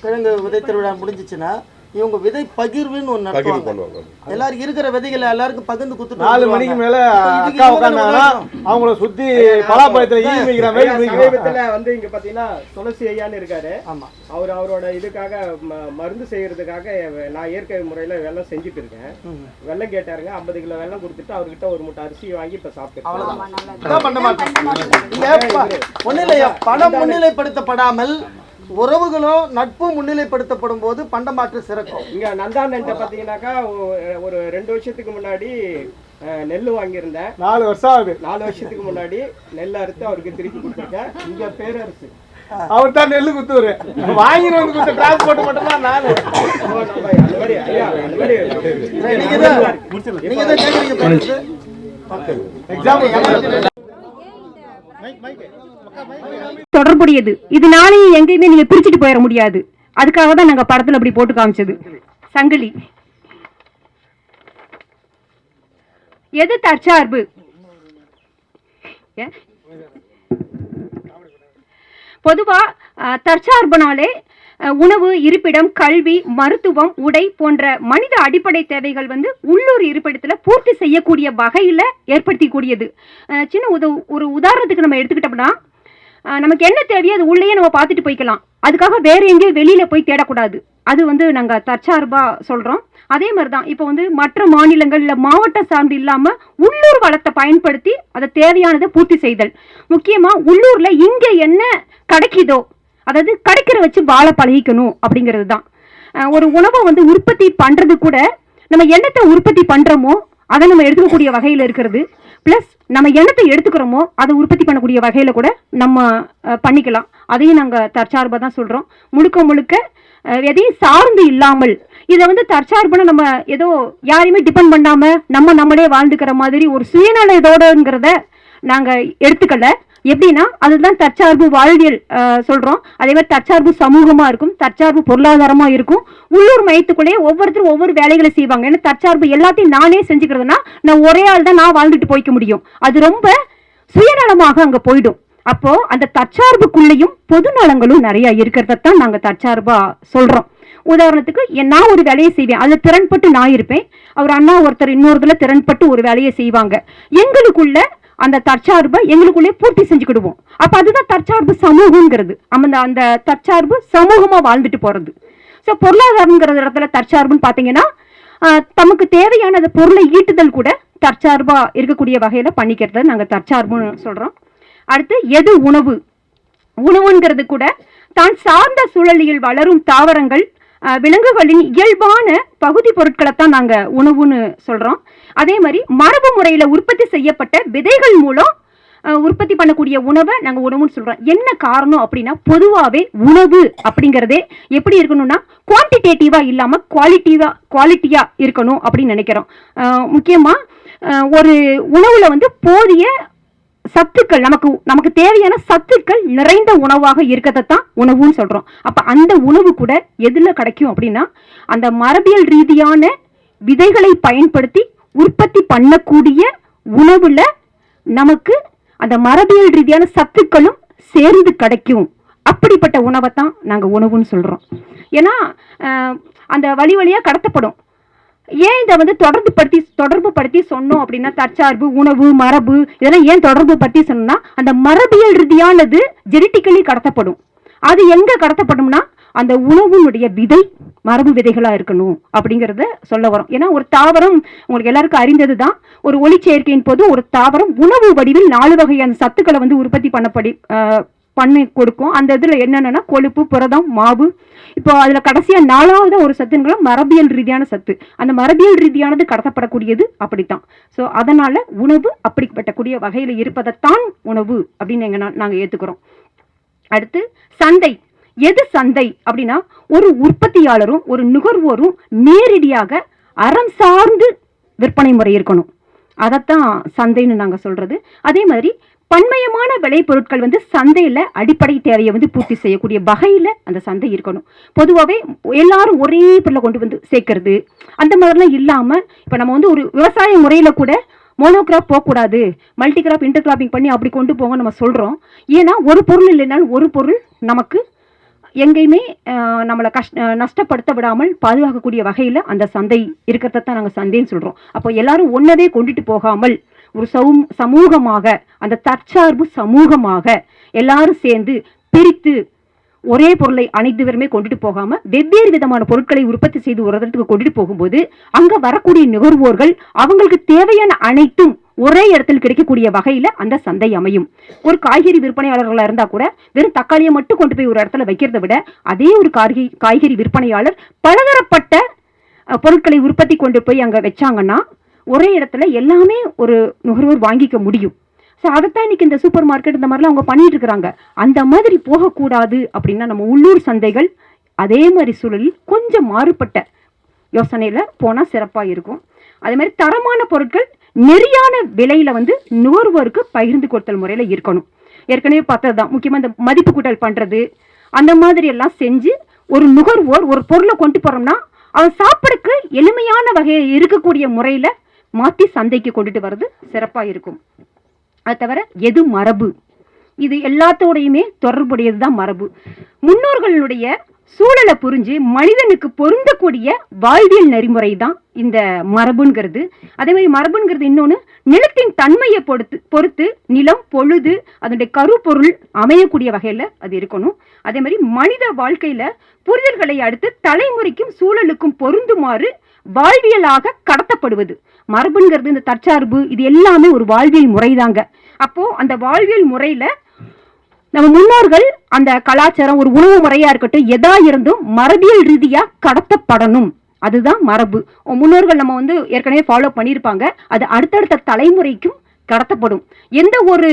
கிழங்கு விதை திருவிழா முடிஞ்சிச்சுன்னா இவங்க விதை பகிர்வுன்னு ஒன்று நடத்துவாங்க. எல்லாரும் இருக்கிற விதைகளை எல்லாருக்கும் பகிர்ந்து கொடுத்துட்டு 4 மணிக்கு மேல அக்கா உட்கார்ந்தாங்கன்னா அவங்கள சுத்தி பலாப்பழத்துல ஈமிக்கிற மாதிரி வந்து இங்க பாத்தீங்கன்னா துளசி ஐயான்னு இருக்காரு. ஆமா, அவரோட இதுக்காக மருந்து செய்யறதுக்காக நான் இயற்கை முறையில வெள்ளம் செஞ்சுட்டு இருக்கேன். வெள்ளம் கேட்டாருங்க, 50 கிலோ வெள்ளம் கொடுத்துட்டு அவர்கிட்ட ஒரு மூட்டை அரிசி வாங்கி இப்ப சாப்பிட்டு. ஒன்னும் இல்லையா, பணம் முன்னிலைப்படுத்தப்படாமல் உறவுகளும் நட்பும் முன்னிலைப்படுத்தப்படும் போது பண்டமாற்று சிறக்கும். இங்க நந்தாண்ட பாத்தீங்கன்னாக்கா ஒரு 2 வருஷத்துக்கு முன்னாடி நெல் வாங்கியிருந்தேன். 4 வருஷம் ஆகுது. 4 வருஷத்துக்கு முன்னாடி நெல் அறுத்து அவருக்கு திருப்பி கொடுத்துருக்கேன். இங்க பேரரசு அவர் தான் நெல் குத்துவாரு, வாங்கிட்டு வந்து கொடுத்த டிரான்ஸ்போர்ட் மட்டும் தான் நானு. தொடர்புடையது. இதனாலேயும் எங்கேயுமே நீங்க பிரிச்சுட்டு போயிட முடியாது. அதுக்காக தான் நாங்க படத்துல அப்படி போட்டு காமிச்சது. சங்கிலி எது தற்சார்பு? பொதுவாக தற்சார்புனாலே உணவு, இருப்பிடம், கல்வி, மருத்துவம், உடை போன்ற மனித அடிப்படை தேவைகள் வந்து உள்ளூர் இருப்பிடத்தில் பூர்த்தி செய்யக்கூடிய வகையில் ஏற்படுத்திக்கூடியது. சின்ன ஒரு உதாரணத்துக்கு நம்ம எடுத்துக்கிட்டோம்னா, நமக்கு என்ன தேவையோ அது உள்ளேயே நம்ம பார்த்துட்டு போய்க்கலாம். அதுக்காக வேற எங்கேயும் வெளியில் போய் தேடக்கூடாது. அது வந்து நாங்கள் தற்சார்பாக சொல்கிறோம். அதே மாதிரி தான் இப்போ வந்து மற்ற மாநிலங்கள் இல்லை மாவட்டம் சார்ந்து இல்லாமல் உள்ளூர் வளத்தை பயன்படுத்தி அதை தேவையானதை பூர்த்தி செய்தல். முக்கியமாக உள்ளூரில் இங்கே என்ன கிடைக்குதோ, அதாவது கிடைக்கிற வச்சு வாழ பழகிக்கணும் அப்படிங்கிறது தான். ஒரு உணவை வந்து உற்பத்தி பண்ணுறது கூட நம்ம என்னத்தை உற்பத்தி பண்ணுறோமோ அதை நம்ம எடுத்துக்கக்கூடிய வகையில் இருக்கிறது. ப்ளஸ் நம்ம என்னத்தை எடுத்துக்கிறோமோ அதை உற்பத்தி பண்ணக்கூடிய வகையில் கூட நம்ம பண்ணிக்கலாம். அதையும் நாங்கள் தற்சார்பாக தான் சொல்கிறோம். முழுக்க முழுக்க எதையும் சார்ந்து இல்லாமல், இதை வந்து தற்சார்புன்னு நம்ம ஏதோ யாரையுமே டிபெண்ட் பண்ணாமல் நம்மளே வாழ்ந்துக்கிற மாதிரி ஒரு சுயநல இதோடுங்கிறத நாங்கள் எடுத்துக்கல. எப்படின்னா அதுதான் தற்சார்பு வாழ்வியல் சொல்கிறோம். அதே மாதிரி தற்சார்பு சமூகமாக இருக்கும், தற்சார்பு பொருளாதாரமாக இருக்கும். உள்ளூர் மையத்துக்குள்ளேயே ஒவ்வொருத்தரும் ஒவ்வொரு வேலைகளை செய்வாங்க. ஏன்னா தற்சார்பு எல்லாத்தையும் நானே செஞ்சுக்கிறதுனா நான் ஒரே ஆள் தான் நான் வாழ்ந்துட்டு போய்க்க முடியும். அது ரொம்ப சுயநலமாக அங்கே போயிடும். அப்போ அந்த தற்சார்புக்குள்ளேயும் பொது நலங்களும் நிறைய இருக்கிறதான் நாங்கள் தற்சார்பா சொல்றோம். உதாரணத்துக்கு நான் ஒரு வேலையை செய்வேன், அதில் திறன்பட்டு நான் இருப்பேன், அவர் அண்ணா ஒருத்தர் இன்னொருதுல திறன்பட்டு ஒரு வேலையை செய்வாங்க. எங்களுக்குள்ள அந்த தற்சார்பை எங்களுக்குள்ளே பூர்த்தி செஞ்சுக்கிடுவோம். அப்ப அதுதான் தற்சார்பு சமூகங்கிறது. அந்த தற்சார்பு சமூகமா வாழ்ந்துட்டு போறது. ஸோ பொருளாதாரங்கிற இடத்துல தற்சார்புன்னு பார்த்தீங்கன்னா தமக்கு தேவையான அந்த பொருளை ஈட்டுதல் கூட தற்சார்பா இருக்கக்கூடிய வகையில பண்ணிக்கிறத நாங்கள் தற்சார்புன்னு சொல்றோம். அடுத்து எது உணவு? உணவுங்கிறது கூட தான் சார்ந்த சூழலில் வளரும் தாவரங்கள், விலங்குகளின் இயல்பான பகுதி பொருட்களைத்தான் நாங்கள் உணவுன்னு சொல்கிறோம். அதே மாதிரி மரபு முறையில் உற்பத்தி செய்யப்பட்ட விதைகள் மூலம் உற்பத்தி பண்ணக்கூடிய உணவை நாங்கள் உணவுன்னு சொல்கிறோம். என்ன காரணம் அப்படின்னா, பொதுவாகவே உணவு அப்படிங்கிறதே எப்படி இருக்கணும்னா குவான்டிடேட்டிவாக இல்லாமல் குவாலிட்டியாக இருக்கணும் அப்படின்னு நினைக்கிறோம். முக்கியமாக ஒரு உணவில் வந்து போதிய சத்துக்கள், நமக்கு தேவையான சத்துக்கள் நிறைந்த உணவாக இருக்கத்தான் உணவுன்னு சொல்றோம். அப்ப அந்த உணவு கூட எதுல கிடைக்கும் அப்படின்னா, அந்த மரபியல் ரீதியான விதைகளை பயன்படுத்தி உற்பத்தி பண்ணக்கூடிய உணவுல நமக்கு அந்த மரபியல் ரீதியான சத்துக்களும் சேர்ந்து கிடைக்கும். அப்படிப்பட்ட உணவை தான் நாங்க உணவுன்னு சொல்றோம். ஏன்னா அந்த வழியா கடத்தப்படும். ஏன் இதை வந்து தொடர்பு படுத்தி சொன்னோம் அப்படின்னா, தற்சார்பு, உணவு, மரபு இதெல்லாம் ஏன் தொடர்பு படுத்தி சொன்னோம்னா, அந்த மரபியல் ரீதியானது ஜெனட்டிக்கலி கடத்தப்படும். அது எங்க கடத்தப்படும்னா, அந்த உணவுனுடைய விதை மரபு விதைகளா இருக்கணும் அப்படிங்கிறத சொல்ல வரோம். ஏன்னா ஒரு தாவரம் உங்களுக்கு எல்லாருக்கும் அறிந்தது தான், ஒரு ஒளிச்சேர்க்கையின் போது ஒரு தாவரம் உணவு வடிவில் 4 வகையான சத்துக்களை வந்து உற்பத்தி பண்ணி கொடுக்கும். அந்த இதில் என்னென்னா கொழுப்பு, புரதம், மாவு. இப்போ அதில் கடைசியாக 4வது ஒரு சத்துங்களும் மரபியல் ரீதியான சத்து. அந்த மரபியல் ரீதியானது கடத்தப்படக்கூடியது அப்படித்தான். ஸோ அதனால் உணவு அப்படிப்பட்டக்கூடிய வகையில் இருப்பதைத்தான் உணவு அப்படின்னு நாங்கள் ஏற்றுக்கிறோம். அடுத்து சந்தை. எது சந்தை அப்படின்னா, ஒரு உற்பத்தியாளரும் ஒரு நுகர்வோரும் நேரடியாக அறம் சார்ந்து விற்பனை முறை இருக்கணும். அதைத்தான் சந்தைன்னு நாங்கள் சொல்கிறது. அதே மாதிரி பன்மயமான விளைபொருட்கள் வந்து சந்தையில் அடிப்படை தேவையை வந்து பூர்த்தி செய்யக்கூடிய வகையில் அந்த சந்தை இருக்கணும். பொதுவாகவே எல்லாரும் ஒரே பொருளை கொண்டு வந்து சேர்க்கறது அந்த மாதிரிலாம் இல்லாமல், இப்போ நம்ம வந்து ஒரு விவசாய முறையில் கூட மோனோகிராப் போகக்கூடாது, மல்டி கிராப், இன்டர் கிராப்பிங் பண்ணி அப்படி கொண்டு போங்க நம்ம சொல்கிறோம். ஏன்னா ஒரு பொருள் இல்லைனாலும் ஒரு பொருள் நமக்கு எங்கேயுமே நம்மளை நஷ்டப்படுத்த விடாமல் பாதுகாக்கக்கூடிய வகையில் அந்த சந்தை இருக்கிறதான் நாங்கள் சந்தைன்னு சொல்கிறோம். அப்போ எல்லாரும் ஒன்றதே கொண்டுட்டு போகாமல் ஒரு சமூகமாக, அந்த தற்சார்பு சமூகமாக எல்லாரும் சேர்ந்து பிரித்து ஒரே பொருளை அனைத்து பேருமே கொண்டுட்டு போகாம வெவ்வேறு விதமான பொருட்களை உற்பத்தி செய்து ஒரு இடத்துக்கு கொண்டுட்டு போகும்போது அங்க வரக்கூடிய நுகர்வோர்கள் அவங்களுக்கு தேவையான அனைத்தும் ஒரே இடத்தில் கிடைக்கக்கூடிய வகையில அந்த சந்தை அமையும். ஒரு காய்கறி விற்பனையாளர்களா இருந்தா கூட வெறும் தக்காளியை மட்டும் கொண்டு போய் ஒரு இடத்துல வைக்கிறத விட, அதே ஒரு காய்கறி விற்பனையாளர் பலதரப்பட்ட பொருட்களை உற்பத்தி கொண்டு போய் அங்க வச்சாங்கன்னா ஒரே இடத்துல எல்லாமே ஒரு நுகர்வோர் வாங்கிக்க முடியும். ஸோ அதைத்தான் இன்னைக்கு இந்த சூப்பர் மார்க்கெட் இந்த மாதிரிலாம் அவங்க பண்ணிட்டு இருக்கிறாங்க. அந்த மாதிரி போகக்கூடாது அப்படின்னா நம்ம உள்ளூர் சந்தைகள் அதே மாதிரி சூழலில் கொஞ்சம் மாறுபட்ட யோசனையில் போனால் சிறப்பாக இருக்கும். அதே மாதிரி தரமான பொருட்கள் நெறியான விலையில வந்து நுகர்வோருக்கு பகிர்ந்து கொடுத்தல் முறையில் இருக்கணும். ஏற்கனவே பார்த்தது தான், முக்கியமாக இந்த மதிப்பு கூட்டல் பண்ணுறது அந்த மாதிரி எல்லாம் செஞ்சு ஒரு நுகர்வோர் ஒரு பொருளை கொண்டு போகிறோம்னா அவன் சாப்பிடக்கு எளிமையான வகையில் இருக்கக்கூடிய முறையில் மாற்றி சந்தைக்கு கொண்டுட்டு வர்றது சிறப்பாக இருக்கும். அது தவிர எது மரபு? இது எல்லாத்தோடையுமே தொடர்புடையது தான் மரபு. முன்னோர்களுடைய சூழலை புரிஞ்சு மனிதனுக்கு பொருந்தக்கூடிய வாழ்வியல் நெறிமுறை தான் இந்த மரபுங்கிறது. அதே மாதிரி மரபுங்கிறது இன்னொன்று, நிலத்தின் தன்மையை பொறுத்து நிலம், பொழுது, அதனுடைய கருப்பொருள் அமையக்கூடிய வகையில் அது இருக்கணும். அதே மாதிரி மனித வாழ்க்கையில் புரிதல்களை அடுத்து தலைமுறைக்கும் சூழலுக்கும் பொருந்துமாறு வாழ்வியலாக கடத்தப்படுவது. மரபுங்கிறது, இந்த தற்சார்பு, இது எல்லாமே ஒரு வாழ்வியல் முறைதாங்க. அப்போ அந்த வாழ்வியல் முறையில நம்ம முன்னோர்கள் அந்த கலாச்சாரம், ஒரு உணவு முறையா இருக்கட்டும், எதா இருந்தும் மரபியல் ரீதியா கடத்தப்படணும். அதுதான் மரபு. முன்னோர்கள் நம்ம வந்து ஏற்கனவே ஃபாலோ பண்ணியிருப்பாங்க, அது அடுத்தடுத்த தலைமுறைக்கும் கடத்தப்படும். எந்த ஒரு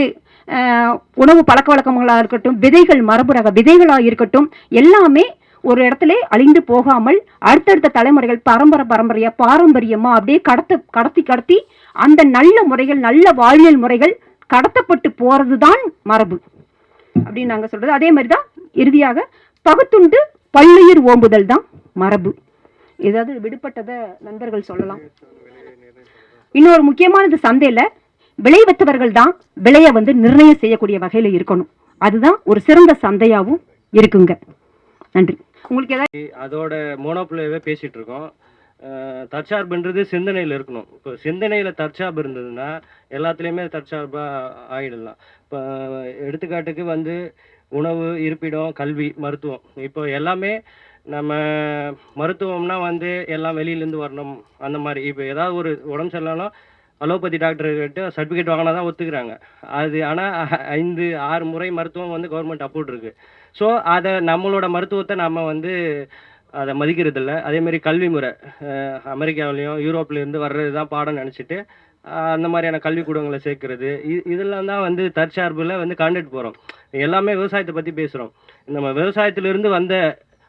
உணவு பழக்க வழக்கங்களாக இருக்கட்டும், விதைகள், மரபு ரக விதைகளாக இருக்கட்டும், எல்லாமே ஒரு இடத்துல அழிந்து போகாமல் அடுத்தடுத்த தலைமுறைகள் பரம்பரையா பாரம்பரியமா அப்படியே கடத்தி அந்த நல்ல முறைகள், நல்ல வாழ்வியல் முறைகள் கடத்தப்பட்டு போறதுதான் மரபு அப்படின்னு நாங்க சொல்றது. அதே மாதிரிதான் இறுதியாக பகுத்துண்டு பல்லுயிர் ஓம்புதல் தான் மரபு. ஏதாவது விடுபட்டதை நண்பர்கள் சொல்லலாம். இன்னொரு முக்கியமானது, சந்தையில விளைவித்தவர்கள் தான் விலையை வந்து நிர்ணயம் செய்யக்கூடிய வகையில இருக்கணும். அதுதான் ஒரு சிறந்த சந்தையாவும் இருக்குங்க. நன்றி. உங்களுக்கு ஏதாவது அதோட மோனோப்ளேவே பேசிட்டு இருக்கோம். தற்சார்புன்றது சிந்தனையில் இருக்கணும். இப்போ சிந்தனையில் தற்சார்பு இருந்ததுன்னா எல்லாத்துலேயுமே தற்சார்பாக ஆகிடலாம். இப்போ எடுத்துக்காட்டுக்கு வந்து உணவு, இருப்பிடம், கல்வி, மருத்துவம். இப்போ எல்லாமே நம்ம மருத்துவம்னா வந்து எல்லாம் வெளியிலேருந்து வரணும் அந்த மாதிரி. இப்போ ஏதாவது ஒரு உடம்பு சரியில்லைனாலும் அலோபதி டாக்டர்கிட்ட சர்டிஃபிகேட் வாங்கினா தான் ஒத்துக்கிறாங்க. அது ஆனால் 5-6 முறை மருத்துவம் வந்து கவர்மெண்ட் அப்ரூவ் இருக்குது. ஸோ அதை நம்மளோட மருத்துவத்தை நம்ம வந்து அதை மதிக்கிறதில்ல. அதேமாரி கல்வி முறை அமெரிக்காவிலையும் யூரோப்லேருந்து வர்றது தான் பாடம் நினச்சிட்டு அந்த மாதிரியான கல்விக்கூடங்களை சேர்க்கறது, இதெல்லாம் தான் வந்து தற்சார்பில் வந்து காண்டுட்டு போகிறோம். எல்லாமே விவசாயத்தை பற்றி பேசுகிறோம். நம்ம விவசாயத்திலிருந்து வந்த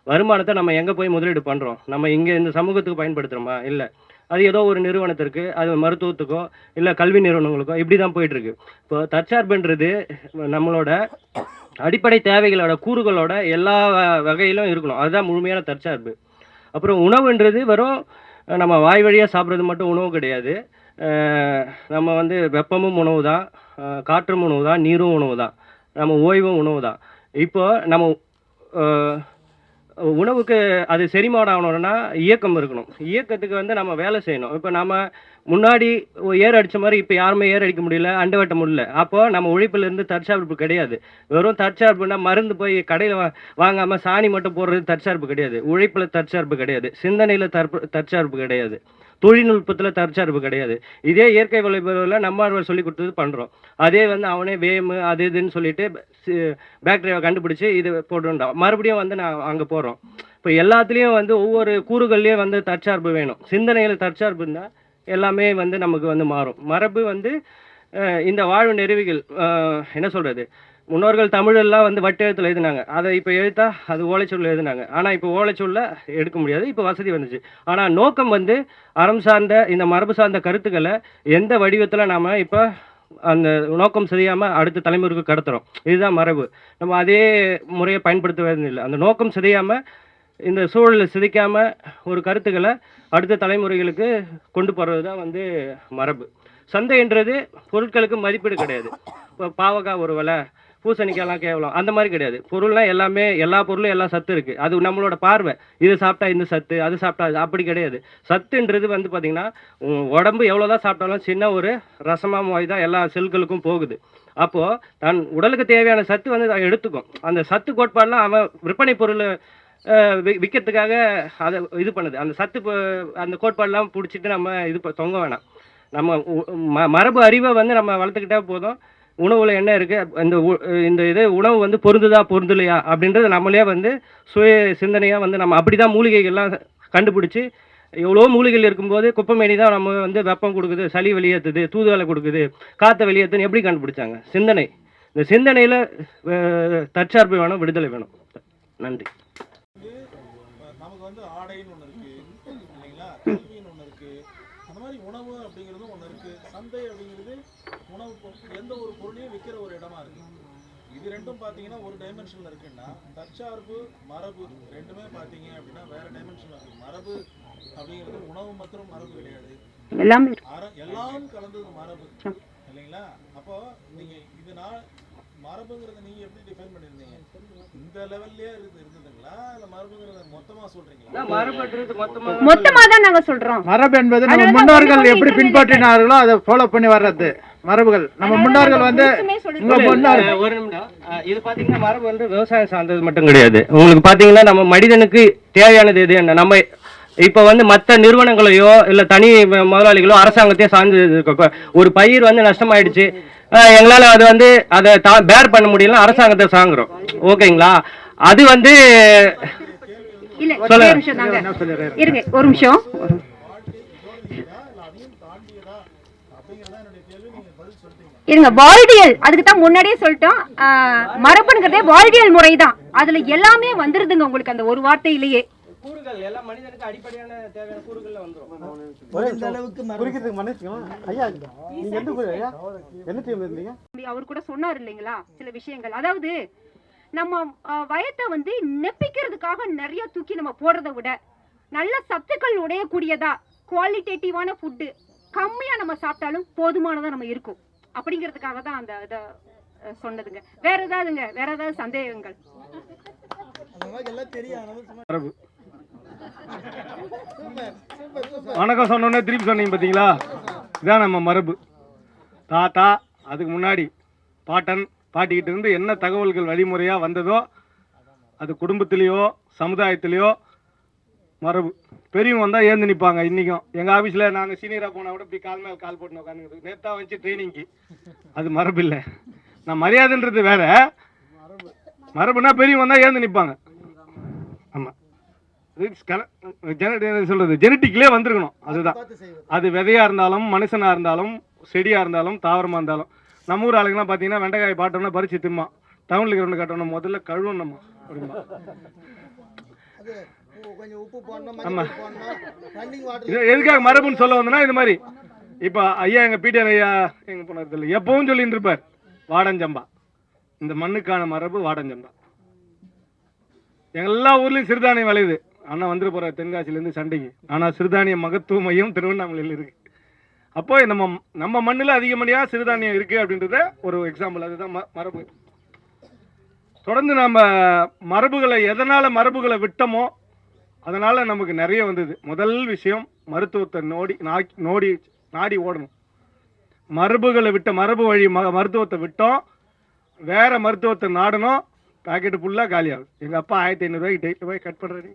வருமானத்தை நம்ம எங்கே போய் முதலீடு பண்ணுறோம்? நம்ம இங்கே இந்த சமூகத்துக்கு பயன்படுத்துகிறோமா? இல்லை. அது ஏதோ ஒரு நிறுவனத்திற்கு, அது மருத்துவத்துக்கோ இல்லை கல்வி நிறுவனங்களுக்கோ இப்படி தான் போயிட்டுருக்கு. இப்போ தற்சார்புன்றது நம்மளோட அடிப்படை தேவைகளோட கூறுகளோட எல்லா வகையிலும் இருக்கணும். அதுதான் முழுமையான தற்சார்பு. அப்புறம் உணவுன்றது வெறும் நம்ம வாய் வழியாக சாப்பிட்றது மட்டும் உணவு கிடையாது. நம்ம வந்து வெப்பமும் உணவு தான், காற்றும் உணவு தான், நீரும் உணவு தான், நம்ம ஓய்வும் உணவு தான். இப்போ நம்ம உணவுக்கு அது செரிமானம் ஆகணும்னா இயக்கம் இருக்கணும். இயக்கத்துக்கு வந்து நம்ம வேலை செய்யணும். இப்போ நம்ம முன்னாடி ஏர் அடித்த மாதிரி இப்போ யாருமே ஏர் அடிக்க முடியல, அண்டை வெட்ட முடியல. அப்போது நம்ம உழைப்பிலேருந்து தற்சார்பு கிடையாது. வெறும் தற்சார்புனா மருந்து போய் கடையில் வாங்காமல் சாணி மட்டும் போடுறது தற்சார்பு கிடையாது. உழைப்பில் தற்சார்பு கிடையாது. சிந்தனையில் தற்சார்பு கிடையாது. தொழில்நுட்பத்தில் தற்சார்பு கிடையாது. இதே இயற்கை விளைபொருளில் நம்மாழ்வார் சொல்லி கொடுத்தது பண்ணுறோம். அதே வந்து அவனே வேமு அது இதுன்னு சொல்லிட்டு பாக்டீரியாவை கண்டுபிடிச்சி இது போட்டுட்டான். மறுபடியும் வந்து நான் அங்கே போடுறோம். இப்போ எல்லாத்துலேயும் வந்து ஒவ்வொரு கூறுகள்லேயும் வந்து தற்சார்பு வேணும். சிந்தனையில் தற்சார்பு இருந்தால் எல்லாமே வந்து நமக்கு வந்து மாறும். மரபு வந்து இந்த வாழ்வு நெறிவிகள் என்ன சொல்கிறது, முன்னோர்கள் தமிழெல்லாம் வந்து வட்டெழுத்தில் எழுதினாங்க. அதை இப்போ எழுத்தா அது ஓலைச்சொல்லில் எழுதினாங்க. ஆனால் இப்போ ஓலைச்சொல்லில் எடுக்க முடியாது, இப்போ வசதி வந்துச்சு. ஆனால் நோக்கம் வந்து அறம் சார்ந்த இந்த மரபு சார்ந்த கருத்துக்களை எந்த வடிவத்தில் நாம் இப்போ அந்த நோக்கம் சிதையாமல் அடுத்த தலைமுறைக்கு கடத்துகிறோம். இதுதான் மரபு. நம்ம அதே முறையை பயன்படுத்துவது இல்லை. அந்த நோக்கம் சிதையாமல், இந்த சூழலை சிதைக்காமல் ஒரு கருத்துக்களை அடுத்த தலைமுறைகளுக்கு கொண்டு போகிறது தான் வந்து மரபு. சந்தைன்றது பொருட்களுக்கு மதிப்பீடு கிடையாது. இப்போ பாவக்காய் ஒரு விலை, பூசணிக்காய்லாம் கேவலம், அந்த மாதிரி கிடையாது. பொருள்லாம் எல்லாமே, எல்லா பொருளும் எல்லா சத்து இருக்குது. அது நம்மளோட பார்வை. இது சாப்பிட்டா இந்த சத்து, அது சாப்பிட்டா அது, அப்படி கிடையாது. சத்துன்றது வந்து பார்த்திங்கன்னா உடம்பு எவ்வளோ தான் சாப்பிட்டாலும் சின்ன ஒரு ரசமாக மாதிரி தான் எல்லா செல்களுக்கும் போகுது. அப்போது தன் உடலுக்கு தேவையான சத்து வந்து அதை எடுத்துக்கும். அந்த சத்து கோட்பாடெலாம் அவன் விற்பனை பொருள் விற்கிறதுக்காக அதை இது பண்ணுது. அந்த சத்து அந்த கோட்பாடெல்லாம் பிடிச்சிட்டு நம்ம இது தொங்க வேணாம். நம்ம மரபு அறிவை வந்து நம்ம வளர்த்துக்கிட்டே போதும். உணவில் என்ன இருக்குது, இந்த இது உணவு வந்து பொருந்துதா பொருந்தலையா அப்படின்றது நம்மளே வந்து சுய சிந்தனையாக வந்து நம்ம அப்படி தான் மூலிகைகள்லாம் கண்டுபிடிச்சி, எவ்வளோ மூலிகைகள் இருக்கும்போது குப்பைமேனி தான் நம்ம வந்து வெப்பம் கொடுக்குது, சளி வெளியேற்றுது, தூதுவலை கொடுக்குது, காற்றை வெளியேற்றுன்னு எப்படி கண்டுபிடிச்சாங்க? சிந்தனை. இந்த சிந்தனையில் தற்சார்பு வேணும், விடுதலை வேணும். நன்றி. நமக்கு வந்து ஆடைன்னு ஒன்று இருக்குது இல்லைங்களா, கல்வின்னு ஒன்று இருக்குது, அந்த மாதிரி உணவு அப்படிங்கிறதும் ஒன்று இருக்குது. சந்தை அப்படிங்கிறது உணவு எந்த ஒரு பொருளையும் விற்கிற ஒரு இடமா இருக்குது. இது ரெண்டும் பார்த்தீங்கன்னா ஒரு டைமென்ஷனில் இருக்குன்னா, தற்சார்பு மரபு ரெண்டுமே பார்த்தீங்க அப்படின்னா வேறு டைமென்ஷனில் இருக்குது. மரபு அப்படிங்கிறது உணவு மற்றும் மரபு கிடையாது, எல்லாம் கலந்தது மரபு இல்லைங்களா. அப்போ நீங்கள் இதனால் மரபுங்கிறத நீங்க எப்படி டிஃபைன் பண்ணிருந்தீங்க? இந்த லெவல்லயே இருந்ததுங்களா இல்ல மரபுங்கிறத மொத்தமா சொல்றீங்களா? மரபுன்றது மொத்தமா தான் நாங்க சொல்றோம். மரபு என்பது நம்ம முன்னோர்கள் எப்படி பின்பற்றினார்களோ அதை ஃபாலோ பண்ணி வர்றது மரபுகள். நம்ம முன்னோர்கள் வந்து ஒரு நிமிடம். இது பாத்தீங்கன்னா மரபு வந்து விவசாயம் சார்ந்தது மட்டும் கிடையாது. உங்களுக்கு பாத்தீங்கன்னா நம்ம மனிதனுக்கு தேவையானது எது என்ன, நம்ம இப்போ வந்து மற்ற நிறுவனங்களையோ இல்லை தனி முதலாளிகளோ அரசாங்கத்தையோ சார்ந்து இருக்க ஒரு பயிர் வந்து நஷ்டமாயிடுச்சு, எங்களால் அது வந்து அதை பேர் பண்ண முடியல, அரசாங்கத்தை சாங்குறோம். ஓகேங்களா? அது வந்து இருங்க ஒரு நிமிஷம். இருங்க, வாழ்வியல் அதுக்கு தான் முன்னாடியே சொல்லிட்டோம். மரபுங்கிறதே வாழ்வியல் முறை தான். அதுல எல்லாமே வந்துருதுங்க உங்களுக்கு அந்த ஒரு வார்த்தையிலேயே. கூறுகள் எல்லாம் மனிதனுக்கு அடிப்படையான தேவையான கூறுகள்ல வந்துரும். குறிக்கிறதுக்கு மன்னிச்சுக்கோங்க ஐயா, நீங்க எந்த ஊர் ஐயா? என்ன டீம் இருந்தீங்க? அவர் கூட சொன்னார் இல்லைங்களா சில விஷயங்கள். அதாவது நம்ம வயத்தை வந்து நெப்பிக்கிறதுக்காக நிறைய தூக்கி நம்ம போடுறதை விட நல்ல சத்துக்கள் உடையக்கூடியதா குவாலிட்டேட்டிவான ஃபுட்டு கம்மியா நம்ம சாப்பிட்டாலும் போதுமானதா நம்ம இருக்கும் அப்படிங்கிறதுக்காக தான் அந்த இதை சொன்னதுங்க. வேற ஏதாவது சந்தேகங்கள்? வணக்கம் சொன்னோன்னே திருப்பி சொன்னீங்க பார்த்தீங்களா? இதான் நம்ம மரபு. தாத்தா அதுக்கு முன்னாடி பாட்டன் பாட்டிக்கிட்ட இருந்து என்ன தகவல்கள் வழிமுறையாக வந்ததோ அது குடும்பத்திலேயோ சமுதாயத்திலேயோ மரபு. பெரியவங்க வந்தால் ஏந்து நிற்பாங்க. இன்றைக்கும் எங்கள் ஆஃபீஸில் நாங்கள் சீனியராக போனால் கூட இப்படி கால் மேலே கால் போட்டு உட்காந்துக்கிறது நேற்றா வச்சு ட்ரைனிங்க்கு. அது மரபு இல்லை. நான் மரியாதைன்றது வேற. மரபுனா பெரியவங்க வந்தால் ஏந்து நிற்பாங்க. ஆமாம், சொல்றது ஜெனட்டிக்லேயே வந்துருக்கணும். அதுதான். அது விதையாக இருந்தாலும் மனுஷனாக இருந்தாலும் செடியாக இருந்தாலும் தாவரமாக இருந்தாலும். நம்ம ஊர் ஆளுங்கெல்லாம் பார்த்தீங்கன்னா வெண்டைக்காய் பாட்டோம்னா பறிச்சு திம்மா, டவுனில் இருக்கிறவங்க காட்டணும் முதல்ல கழுவணும்மா அப்படிமா. ஆமாம், எதுக்காக மரபுன்னு சொல்ல வந்தோன்னா இது மாதிரி இப்போ ஐயா எங்கள் பிடிஆர் ஐயா எங்கே போனது இல்லை எப்பவும் சொல்லிட்டு இருப்பார் வாடஞ்சம்பா. இந்த மண்ணுக்கான மரபு வாடஞ்சம்பா. எல்லா ஊர்லேயும் சிறுதானியம் விளையுது. ஆனால் வந்துட்டு போகிற தென்காசிலேருந்து சண்டைக்கு. ஆனால் சிறுதானிய மகத்துவ மையம் திருவண்ணாமலையில் இருக்குது. அப்போ நம்ம மண்ணில் அதிகப்படியாக சிறுதானியம் இருக்குது அப்படின்றத ஒரு எக்ஸாம்பிள். அதுதான் மரபு. தொடர்ந்து நம்ம மரபுகளை எதனால் மரபுகளை விட்டோமோ அதனால் நமக்கு நிறைய வந்தது. முதல் விஷயம் மருத்துவத்தை நாடி ஓடணும். மரபுகளை விட்ட மரபு வழி மருத்துவத்தை விட்டோம், வேறு மருத்துவத்தை நாடணும். பேக்கெட்டு ஃபுல்லாக காலியாகும். எங்கள் அப்பா 1500 டெய்லி கட் பண்ணுறாரு.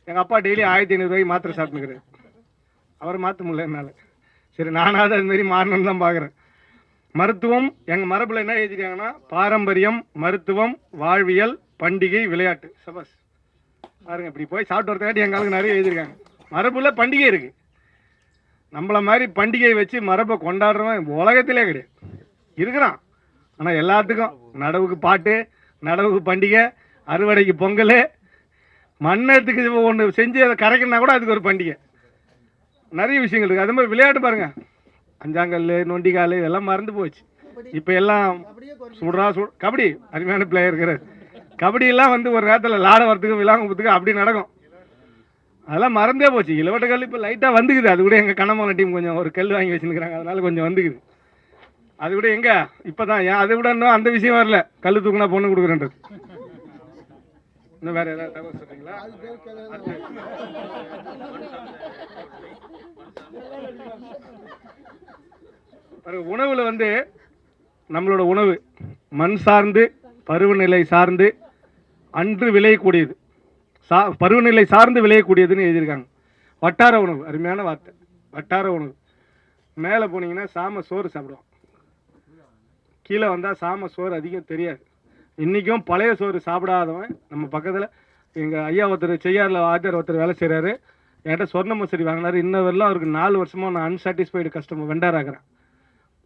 எங்கள் அப்பா டெய்லி 1500 மாத்திரை சாப்பிட்டுக்கிறாரு. அவரை மாற்ற முடியல என்னால். சரி, நானாவது அதுமாரி மாறணும்னு தான் பார்க்குறேன். மருத்துவம் எங்கள் மரபில் என்ன எழுதிருக்காங்கன்னா பாரம்பரியம், மருத்துவம், வாழ்வியல், பண்டிகை, விளையாட்டு. சபாஸ் பாருங்க, இப்படி போய் சாப்பிட்டு வரதுக்காட்டி எங்களுக்கு நிறைய எழுதியிருக்காங்க. மரபில் பண்டிகை இருக்குது. நம்மளை மாதிரி பண்டிகையை வச்சு மரபை கொண்டாடுறவன் உலகத்திலே கிடையாது. இருக்கிறான், ஆனால் எல்லாத்துக்கும் நடவுக்கு பாட்டு, நடவுக்கு பண்டிகை, அறுவடைக்கு பொங்கல், மண்ணத்துக்கு ஒன்று செஞ்சு அதை கரைக்கணுன்னா கூட அதுக்கு ஒரு பண்டிகை. நிறைய விஷயங்கள் இருக்குது. அது மாதிரி விளையாட்டு பாருங்கள், அஞ்சாங்கல், நொண்டிக்கால் இதெல்லாம் மறந்து போச்சு. இப்போ எல்லாம் கபடி அருமையான பிளேயர் இருக்கிறார். கபடியெல்லாம் வந்து ஒரு நேரத்தில் லாட வரத்துக்கு விளாங்கத்துக்கு அப்படி நடக்கும். அதெல்லாம் மறந்தே போச்சு. இளவட்ட கல் இப்போ லைட்டாக வந்துக்குது. அது கூட எங்கள் கண்ணமான டீம் கொஞ்சம் ஒரு கல் வாங்கி வச்சுருக்கிறாங்க, அதனால கொஞ்சம் வந்துக்குது. அது கூட எங்கே இப்போ தான் ஏன் அதை விட இன்னும் அந்த விஷயம் வரல. கல் தூக்குனா பொண்ணு கொடுக்குறேன்றது. இன்னும் வேறு ஏதாவது தகவல் சொல்கிறீங்களா? உணவில் வந்து நம்மளோட உணவு மண் சார்ந்து, பருவநிலை சார்ந்து, அன்று விளையக்கூடியது. பருவநிலை சார்ந்து விளையக்கூடியதுன்னு எழுதியிருக்காங்க. வட்டார உணவு, அருமையான வார்த்தை, வட்டார உணவு. மேலே போனீங்கன்னா சாம சோறு சாப்பிடுவோம், கீழே வந்தால் சாம சோறு அதிகம் தெரியாது. இன்றைக்கும் பழைய சோறு சாப்பிடாதவன் நம்ம பக்கத்தில் எங்கள் ஐயா ஒருத்தர் செய்யாரில் ஆச்சார் ஒருத்தர் வேலை செய்கிறாரு. என்கிட்ட சொர்ண மசூரி வாங்கினார். இன்ன வரலாம் அவருக்கு 4 வருஷமாக நான் அன்சாட்டிஸ்ஃபைடு கஸ்டமர் வெண்டாராகிறேன்.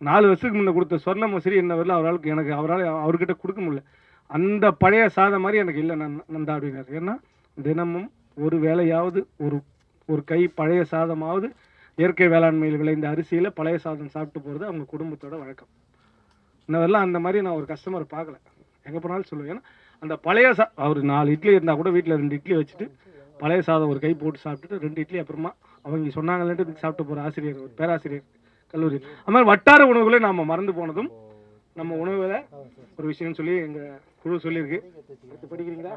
4 வருஷத்துக்கு முன்னே கொடுத்த சொர்ண மசூரி இன்ன வரலாம் அவர்கிட்ட கொடுக்க முடியல. அந்த பழைய சாதம் மாதிரி எனக்கு இல்லை நந்தா அப்படின்னாரு. ஏன்னா தினமும் ஒரு வேளையாவது ஒரு கை பழைய சாதமாவது இயற்கை வேளாண்மையில் விளைந்த அரிசியில் பழைய சாதம் சாப்பிட்டு போகிறது அவங்க குடும்பத்தோட வழக்கம். இன்னவரெல்லாம் அந்த மாதிரி நான் ஒரு கஸ்டமரை பார்க்கல. எங்கே போனாலும் சொல்லுவேன். ஏன்னா அந்த பழைய அவர் 4 இட்லி இருந்தால் கூட வீட்டில் 2 இட்லி வச்சுட்டு பழைய சாதம் ஒரு கை போட்டு சாப்பிட்டுட்டு 2 இட்லி அப்புறமா அவங்க சொன்னாங்கன்ட்டு சாப்பிட்டு போகிற ஆசிரியர், பேராசிரியர் கல்லூரி. அது மாதிரி வட்டார உணவுகளை நாம் மறந்து போனதும் நம்ம உணவில் ஒரு விஷயம்னு சொல்லி எங்கள் குழு சொல்லியிருக்கு. அடுத்து படிக்கிறீங்களா?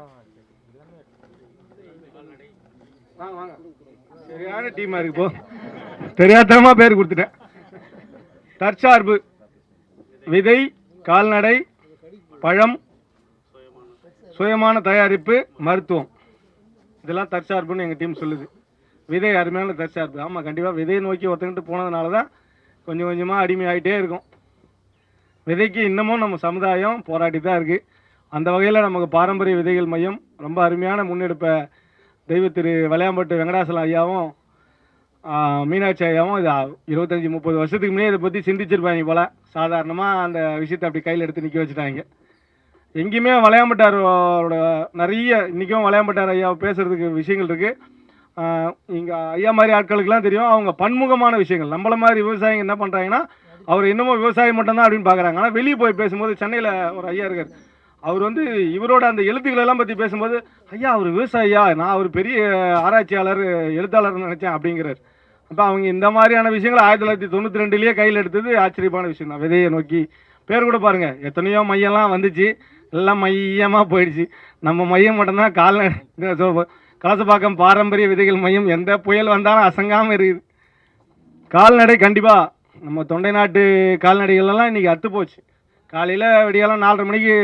வாங்க வாங்க, சரியான டீமாக இருக்கு. இப்போ தெரியாதனமாக பேர் கொடுத்துட்டேன். தற்சார்பு, விதை, கால்நடை, பழம், சுயமான தயாரிப்பு, மருத்துவம், இதெல்லாம் தற்சார்புன்னு எங்கள் டீம் சொல்லுது. விதை அருமையான தற்சார்பு. ஆமாம், கண்டிப்பாக விதையை நோக்கி ஒருத்தங்கிட்டு போனதுனால தான் கொஞ்சம் கொஞ்சமாக அடிமையாகிட்டே இருக்கும். விதைக்கு இன்னமும் நம்ம சமுதாயம் போராட்டி தான் இருக்குது. அந்த வகையில் நமக்கு பாரம்பரிய விதைகள் மையம் ரொம்ப அருமையான முன்னெடுப்பை தெய்வ திரு வலையாம்பட்டு வெங்கடாசலம் ஐயாவும் மீனாட்சி ஐயாவும் இது 25-30 வருஷத்துக்கு முன்னே இதை பற்றி சிந்திச்சிருப்பாங்க போல். சாதாரணமாக அந்த விஷயத்தை அப்படி கையில் எடுத்து நிற்க வச்சுட்டாங்க. எங்கேயுமே வலையாம்பட்டாரோட நிறைய இன்றைக்கும் வலையாம்பட்டார் ஐயா பேசுகிறதுக்கு விஷயங்கள் இருக்குது. இங்கே ஐயா மாதிரி ஆட்களுக்கெல்லாம் தெரியும், அவங்க பன்முகமான விஷயங்கள். நம்மள மாதிரி விவசாயிங்க என்ன பண்ணுறாங்கன்னா, அவர் இன்னமும் விவசாயம் மட்டும்தான் அப்படின்னு பார்க்குறாங்க. ஆனால் வெளியே போய் பேசும்போது சென்னையில் ஒரு ஐயா இருக்கார், அவர் வந்து இவரோட அந்த எழுத்துக்களெல்லாம் பற்றி பேசும்போது, ஐயா அவர் விவசாயியா, நான் அவர் பெரிய ஆராய்ச்சியாளர் எழுத்தாளர்னு நினச்சேன் அப்படிங்கிறார். அப்போ அவங்க இந்த மாதிரியான விஷயங்கள் 1992 கையில் எடுத்தது ஆச்சரியமான விஷயம் தான். விதையை நோக்கி பேர் கூட பாருங்கள், எத்தனையோ மையம்லாம் வந்துச்சு, எல்லாம் மையமாக போயிடுச்சு. நம்ம மையம் மட்டும்தான் கால்நடை கலசப்பாக்கம் பாரம்பரிய விதைகள் மையம். எந்த புயல் வந்தாலும் அசங்காமல் இருக்குது. கால்நடை கண்டிப்பாக நம்ம தொண்டை நாட்டு கால்நடைகள்லாம் இன்றைக்கி அத்து போச்சு. காலையில் விடியாலும் 4:30 மணிக்கு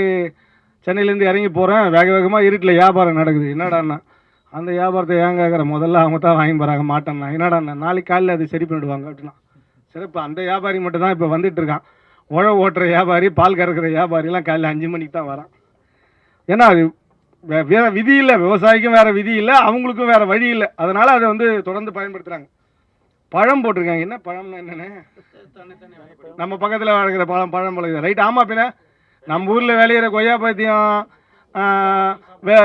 சென்னையிலேருந்து இறங்கி போகிறேன், வேக வேகமாக இருட்டில் வியாபாரம் நடக்குது. என்னடாண்ணா அந்த வியாபாரத்தை ஏன் கேட்குற, முதல்ல அவங்க தான் வாங்கி போகிறாங்க மாட்டேன்னா. என்னடாண்ணா நாளைக்கு காலையில் அது சரி பண்ணிவிடுவாங்க அப்படின்னா. சரி, இப்போ அந்த வியாபாரி மட்டும் தான் இப்போ வந்துட்டுருக்கான். உழவு ஓட்டுற வியாபாரி, பால் கறக்கிற வியாபாரிலாம் காலையில் 5 மணிக்கு தான் வரான். ஏன்னா அது வேறு விதி இல்லை, விவசாயிக்கும் வேறு விதி இல்லை, அவங்களுக்கும் வேறு வழி இல்லை. அதனால் அதை வந்து தொடர்ந்து பயன்படுத்துகிறாங்க. பழம் போட்டிருக்காங்க. என்ன பழம்னா என்னென்ன, நம்ம பக்கத்தில் வளர்க்குற பழம் பழகுது. ரைட், ஆமாம். பின்ன நம்ம ஊரில் விளையிற கொய்யா பழத்தையும்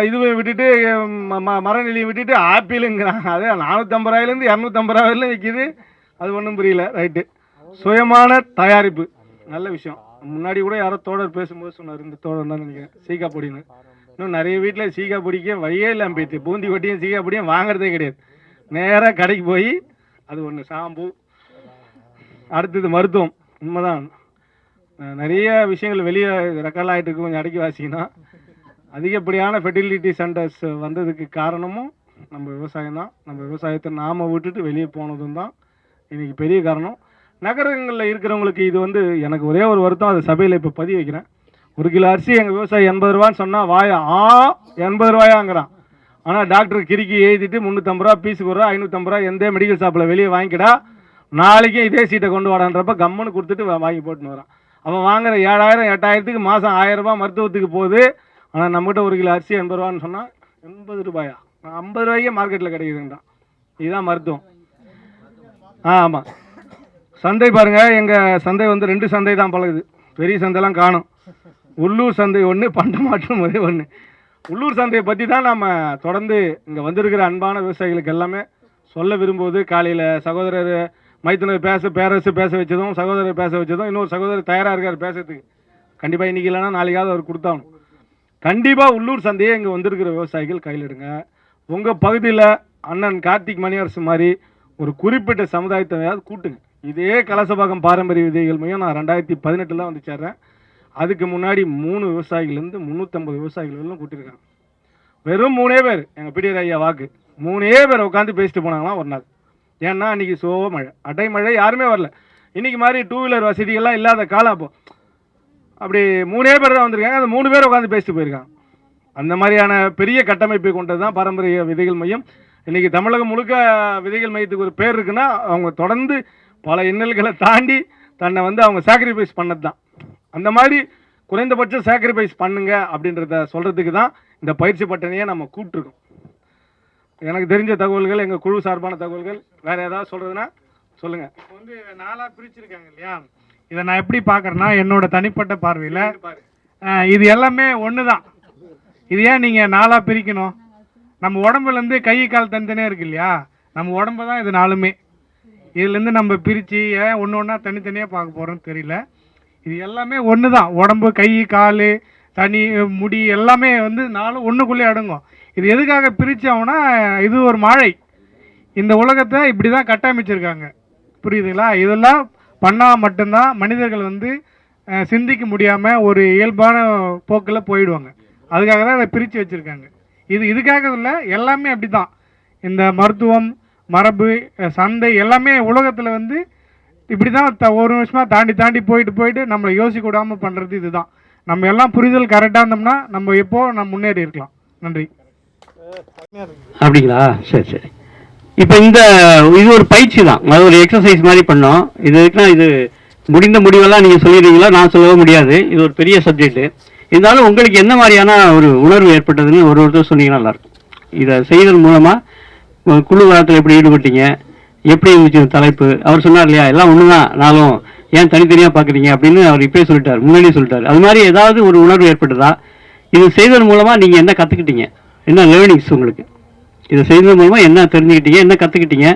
இதுவை விட்டுட்டு மரநெல்லியை விட்டுட்டு ஆப்பிளுங்கிறான். அது 450 ரூபாயிலேருந்து 250 ரூபா வரையிலும் விற்கிது. அது ஒன்றும் புரியல. ரைட்டு, சுயமான தயாரிப்பு நல்ல விஷயம். முன்னாடி கூட யாரோ தோழர் பேசும்போது சொன்னார், இந்த தோழர் தான் நினைக்கிறேன், சீக்கா பொடின்னு. இன்னும் நிறைய வீட்டில் சீக்கா பொடிக்க வழியே இல்லாமல் போயிடுச்சு. பூந்தி கொட்டியும் சீக்கா பொடியும் வாங்குறதே கிடையாது. நேராக கடைக்கு போய் அது ஒன்று ஷாம்பு. அடுத்தது மருத்துவம். உண்மைதான், நிறைய விஷயங்கள் வெளியே ரெக்கார்ட் ஆகிட்டு இருக்கு. கொஞ்சம் அடக்கி வாசிங்கன்னா அதிகப்படியான ஃபெர்டிலிட்டி சென்டர்ஸ் வந்ததுக்கு காரணமும் நம்ம விவசாயம் தான். நம்ம விவசாயத்தை நாம் விட்டுட்டு வெளியே போனதும் தான் இன்றைக்கி பெரிய காரணம். நகரங்களில் இருக்கிறவங்களுக்கு இது வந்து எனக்கு ஒரே ஒரு வருத்தம், அது சபையில் இப்போ பதிவு வைக்கிறேன். 1 கிலோ அரிசி எங்கள் விவசாயி 80 ரூபான்னு சொன்னால் வாயா 80 ரூபாயாங்கிறான். ஆனால் டாக்டர் கிறுக்கி எழுதிட்டு 350 ரூபா பீஸுக்கு ஒரு 550 ரூபா எந்த மெடிக்கல் ஷாப்பில் வெளியே வாங்கிக்கிடா, நாளைக்கே இதே சீட்டை கொண்டு வாடான்றப்ப கம்முன்னு கொடுத்துட்டு வாங்கி போட்டுன்னு வரான். அவன் வாங்குற 7,000 8,000க்கு மாதம் 1000 ரூபா மருத்துவத்துக்கு போகுது. ஆனால் நம்மகிட்ட 1 கிலோ அரிசி 80 ரூபான்னு சொன்னால் 80 ரூபாயா, 50 ரூபாய்க்கே மார்க்கெட்டில் கிடைக்குதுன்றான். இதுதான் மருத்துவம். ஆமாம், சந்தை பாருங்கள், எங்கள் சந்தை வந்து 2 சந்தை தான் பழகுது. பெரிய சந்தைலாம் காணும். உள்ளூர் சந்தை ஒன்று, பண்டமாற்று முறை ஒன்று. உள்ளூர் சந்தையை பற்றி தான் நம்ம தொடர்ந்து இங்கே வந்திருக்கிற அன்பான விவசாயிகளுக்கு எல்லாமே சொல்ல விரும்புவது. காலையில் சகோதரர் மைத்துனர் பேரரசு பேச வச்சதும், சகோதரர் பேச வச்சதும், இன்னொரு சகோதரர் தயாராக இருக்கார் பேசுறதுக்கு. கண்டிப்பாக இன்றைக்கி இல்லைன்னா நாளைக்காவது அவர் கொடுத்தாகணும். கண்டிப்பாக உள்ளூர் சந்தையை இங்கே வந்திருக்கிற விவசாயிகள் கையில் எடுங்க. உங்கள் பகுதியில் அண்ணன் கார்த்திக் மணியரசு மாதிரி ஒரு குறிப்பிட்ட சமுதாயத்தையாவது கூட்டுங்க. இதே கலசபாக்கம் பாரம்பரிய விதைகள் மையம் நான் 2018 வந்து சேர்றேன். அதுக்கு முன்னாடி 3 விவசாயிகள்லேருந்து 350 விவசாயிகள் கூட்டியிருக்காங்க. வெறும் 3 பேர், எங்கள் பிடிஆர் ஐயா வாக்கு 3 பேர் உட்காந்து பேசிட்டு போனாங்களாம் ஒரு நாள். ஏன்னா அன்றைக்கி மழை, அடைமழை, யாருமே வரல. இன்றைக்கி மாதிரி 2 வீலர் வசதிகள்லாம் இல்லாத காலம். அப்போ அப்படி 3 பேர் தான் வந்திருக்காங்க. அந்த 3 பேர் உட்காந்து பேசிட்டு போயிருக்காங்க. அந்த மாதிரியான பெரிய கட்டமைப்பை கொண்டது தான் பாரம்பரிய விதைகள் மையம். இன்றைக்கி தமிழகம் முழுக்க விதைகள் மையத்துக்கு ஒரு பேர் இருக்குன்னா அவங்க தொடர்ந்து பல இன்னல்களை தாண்டி தன்னை வந்து அவங்க சாக்ரிஃபைஸ் பண்ணது தான். அந்த மாதிரி குறைந்தபட்சம் சாக்ரிஃபைஸ் பண்ணுங்க அப்படின்றத சொல்கிறதுக்கு தான் இந்த பயிற்சி பட்டனையை நம்ம கூப்பிட்ருக்கோம். எனக்கு தெரிஞ்ச தகவல்கள், எங்கள் குழு சார்பான தகவல்கள், வேறு ஏதாவது சொல்கிறதுனா சொல்லுங்கள். இப்போ வந்து 4ஆக பிரிச்சிருக்காங்க இல்லையா, இதை நான் எப்படி பார்க்குறேன்னா, என்னோட தனிப்பட்ட பார்வையில் இது எல்லாமே ஒன்று தான். இது ஏன் நீங்கள் 4ஆக பிரிக்கணும்? நம்ம உடம்புலேருந்து கை கால் தனித்தனியாக இருக்கு இல்லையா, நம்ம உடம்பு தான் இது 4மே. இதுலேருந்து நம்ம பிரித்து ஏன் ஒன்று ஒன்றா தனித்தனியாக பார்க்க போகிறோன்னு தெரியல. இது எல்லாமே ஒன்று தான். உடம்பு, கை, கால், தனி, முடி எல்லாமே வந்து 4 ஒன்றுக்குள்ளே அடங்கும். இது எதுக்காக பிரித்தோம்னா, இது ஒரு மாயை. இந்த உலகத்தை இப்படி தான் கட்டமைச்சிருக்காங்க, புரியுதுங்களா? இதெல்லாம் பண்ணால் மட்டும்தான் மனிதர்கள் வந்து சிந்திக்க முடியாமல் ஒரு இயல்பான போக்கில் போயிடுவாங்க. அதுக்காக தான் அதை பிரித்து வச்சுருக்காங்க. இதுக்காக இல்லை, எல்லாமே அப்படி தான். இந்த மருத்துவம், மரபு, சந்தை எல்லாமே உலகத்தில் வந்து இப்படி தான் ஒரு வருஷமாக தாண்டி போயிட்டு நம்மளை யோசிக்க விடாமல் பண்ணுறது இதுதான். நம்ம எல்லாம் புரிதல் கரெக்டாக இருந்தோம்னா நம்ம முன்னேறி இருக்கலாம். நன்றி. அப்படிங்களா? சரி. இப்போ இது ஒரு பயிற்சி தான், அது ஒரு எக்ஸசைஸ் மாதிரி பண்ணோம். இது முடிந்த முடிவெல்லாம் நீங்கள் சொல்லிடுறீங்களா? நான் சொல்லவே முடியாது, இது ஒரு பெரிய சப்ஜெக்ட்டு. இருந்தாலும் உங்களுக்கு என்ன மாதிரியான ஒரு உணர்வு ஏற்பட்டதுன்னு ஒருத்தர் சொன்னீங்கன்னா நல்லாயிருக்கும். இதை செய்வதன் மூலமாக குழு வாரத்தில் எப்படி ஈடுபட்டீங்க, எப்படி இருந்துச்சு தலைப்பு? அவர் சொன்னார் இல்லையா, எல்லாம் ஒன்று தான், நானும் ஏன் தனித்தனியாக பார்க்குறீங்க அப்படின்னு அவர் இப்போயே சொல்லிட்டார், முன்னாடியே சொல்லிட்டார். அது மாதிரி ஏதாவது ஒரு உணர்வு ஏற்பட்டதா? இது செய்வதன் மூலமாக நீங்கள் என்ன கற்றுக்கிட்டீங்க, என்ன லேர்னிங்ஸ் உங்களுக்கு? இதை செய்வதன் மூலமாக என்ன தெரிஞ்சுக்கிட்டீங்க, என்ன கற்றுக்கிட்டீங்க,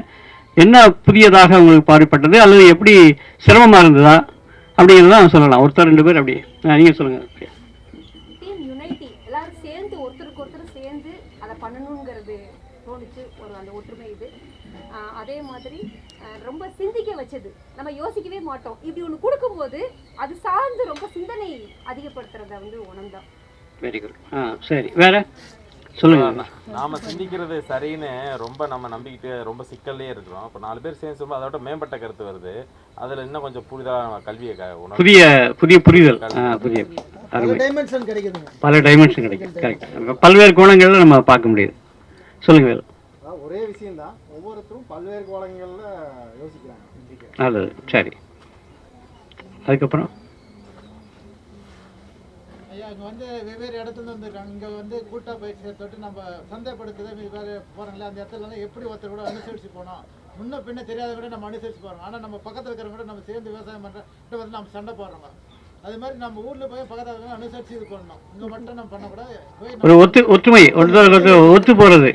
என்ன புதியதாக உங்களுக்கு பார்வைப்பட்டது, அல்லது எப்படி சிரமமாக இருந்ததா அப்படிங்கிறதான் சொல்லலாம். ஒருத்தர் 2 பேர் அப்படி நீங்கள் சொல்லுங்கள். டீம் யுனைட்டி, எல்லாரும் சேர்ந்து ஒருத்தருக்கு ஒருத்தர் சேர்ந்து அதை பண்ணணுங்கிறது தோணுச்சு. அந்த ஒற்றுமை இது. அதே மாதிரி ரொம்ப சிந்திக்க வச்சது. நம்ம யோசிக்கவே மாட்டோம், இப்படி ஒன்று கொடுக்கும்போது அது சார்ந்து ரொம்ப சிந்தனை அதிகப்படுத்துறத உணர்ந்தோம். Very good. சரி, வேற சொல்லுங்க. நாம சிந்திக்கிறது சரின்னு ரொம்ப நம்ம நம்பிக்கிட்டு ரொம்ப சிக்கல்லே இருக்கிறோம். இப்போ 4 பேர் சேர்ந்து சொல்லும்போது அதோட மேம்பட்ட கருத்து வருது. அதில் இன்னும் கொஞ்சம் புரிதலாக கல்வியை புதிய புரிதல், பல டைமென்ஷன் கிடைக்குதுங்க. பல டைமென்ஷன் கிடைக்கும். கரெக்ட். பல்வேறு கோணங்களில் நம்ம பார்க்க முடியுது. சொல்லுங்க. ஒரே விஷயம் தான், ஒவ்வொருத்தரும் பல்வேறு கோணங்களில் யோசிக்கிறாங்க. நல்லது. சரி, அதுக்கப்புறம் ஐயா, இங்கே வந்து வெவ்வேறு இடத்துல வந்துருக்காங்க. இங்கே வந்து கூட்டாக பயிற்சியை தொட்டு நம்ம சந்தைப்படுத்துறது வேறு போகிறாங்களே, அந்த இடத்துலலாம் எப்படி ஒருத்தர் கூட அனுசரித்து போனோம், முன்ன பின்ன தெரியாத கூட நம்ம அனுசரித்து போகிறோம். ஆனால் நம்ம பக்கத்தில் இருக்கிறவங்க கூட நம்ம சேர்ந்து விவசாயம் பண்ணுற வந்து நம்ம சண்டை போடுறோங்க. அது மாதிரி நம்ம ஊரில் போய் பக்கத்தில் அனுசரித்து இது பண்ணணும். இங்கே மட்டும் நம்ம பண்ணக்கூடாது. ஒரு ஒற்றுமை, ஒத்து போகிறது.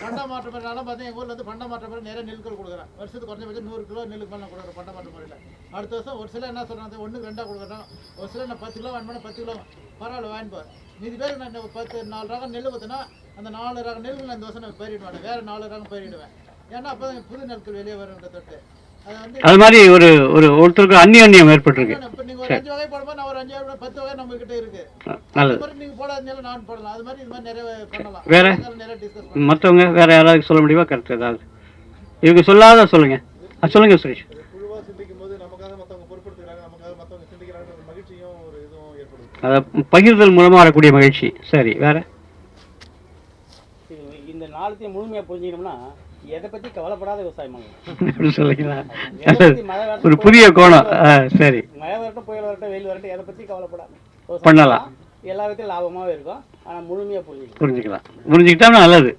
பண்ட மாற்ற முறைனாலும் பார்த்தீங்கன்னா எங்கள் ஊரில் வந்து பண்ட மாற்ற முறை நிறைய நெல்கள் கொடுக்குறேன். வருஷத்துக்கு குறைஞ்சபட்சம் 100 கிலோ நெல்லுக்கு மேலே கொடுக்குறோம் பண்ட மாற்ற முறையில். அடுத்த வருஷம் ஒரு சில என்ன சொல்கிறாங்க, 1க்கு 2 கொடுக்குறோம். ஒரு சில நான் 10 கிலோ வாங்கினா 10 கிலோ பரவாயில்ல வாங்கிப்போம். மீதி பேருக்கு நான் 4 ரகம் நெல் ஊற்றினா அந்த 4 ரகம் நெல் நான் இந்த வருஷம் நான் பயிரிடுவேன். வேறு 4 ரகம் பயிரிடுவேன். ஏன்னா அப்போ தான் புது நெற்கள் வெளியே வருன்ற தொட்டு அது மாதிரி ஒருத்தருக்கு அந்நியம் ஏற்பட்டிருக்கு. இப்போ நீங்கள் ஒரு 5 வகை போடும்போது நான் ஒரு 5 வகை 10 வகை நம்ம கிட்ட இருக்கு. நல்லது. அது மாதிரி நீங்கள் போடாதனால நான் போடலாம். அது மாதிரி இது மாதிரி நிறைய பண்ணலாம். வேற நிறைய டிஸ்கஸ் மற்றவங்க வேற யாராவது சொல்ல முடியுமா? கரெக்ட். ஏதாவது இவங்க சொல்லாத சொல்லுங்க. சொல்லுங்க சுரேஷ். குழுவாக சிந்திக்கும் போது நமக்காக மற்றவங்க பொறுப்படுத்துக்கிறாங்க, நமக்காக மற்றவங்க சிந்திக்கிறாங்க, ஒரு மகிழ்ச்சியும் ஒரு இதுவும் ஏற்படுது. அதை பகிர்தல் மூலமாக வரக்கூடிய மகிழ்ச்சி. சரி, வேற இந்த நாளத்தையும் முழுமையாக புரிஞ்சுக்கணும்னா எதை பற்றி கவலைப்படாத விவசாயம் சொல்லுங்களா? ஒரு புதிய கோணம். சரி, மழை வரட்டும், புயல் வரட்டும், வெயில் வரட்டும், எதை பற்றி கவலைப்படாது பண்ணலாம். எல்லா விதத்தையும் லாபமாகவே இருக்கும். ஆனால் முழுமையாக புரிஞ்சுக்கலாம். புரிஞ்சுக்கிட்டா நல்லது.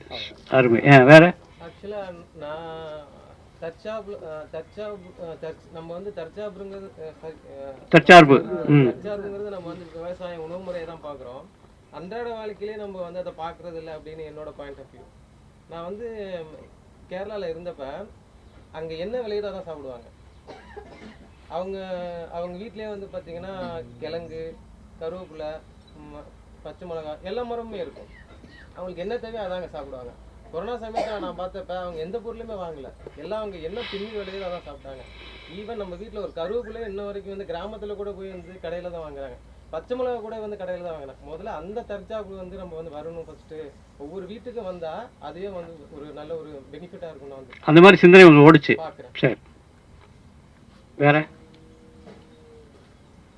அருமை. வேற ஆக்சுவலாக நான் நம்ம வந்து தற்சார்புங்கிறது நம்ம வந்து விவசாயம் உணவு முறையை தான் பார்க்குறோம். அன்றாட வாழ்க்கையிலே நம்ம வந்து அதை பார்க்கறது இல்லை அப்படின்னு என்னோட பாயிண்ட் ஆஃப் வியூ. நான் வந்து கேரளாவில் இருந்தப்ப அங்கே என்ன விளையுதோ தான் சாப்பிடுவாங்க. அவங்க வீட்டிலே வந்து பார்த்தீங்கன்னா கிழங்கு, கருவேப்பிலை, பச்சை மிளகா எல்லா மரமுமே இருக்கும். அவங்களுக்கு என்ன தேவையோ அதாங்க சாப்பிடுவாங்க. கொரோனா சமயத்தில் நான் பார்த்தப்ப அவங்க எந்த பொருளுமே வாங்கலை. எல்லாம் அவங்க என்ன பின்னி விளையுதோ அதான் சாப்பிட்டாங்க. ஈவன் நம்ம வீட்டில் ஒரு கருவேப்பிலை இன்ன வரைக்கும் வந்து கிராமத்தில் கூட போய் வந்து கடையில் தான் வாங்குறாங்க. பச்சை மிளகா கூட வந்து கடையில் தான் வாங்கினாங்க. முதல்ல அந்த தற்சார்பு வந்து நம்ம வந்து வரணும். ஃபர்ஸ்ட்டு ஒவ்வொரு வீட்டுக்கு வந்தால் அதுவே வந்து ஒரு நல்ல ஒரு பெனிஃபிட்டாக இருக்கும். நான் வந்து அந்த மாதிரி சிந்தனை உங்களுக்கு ஓடிச்சு. சரி, வேற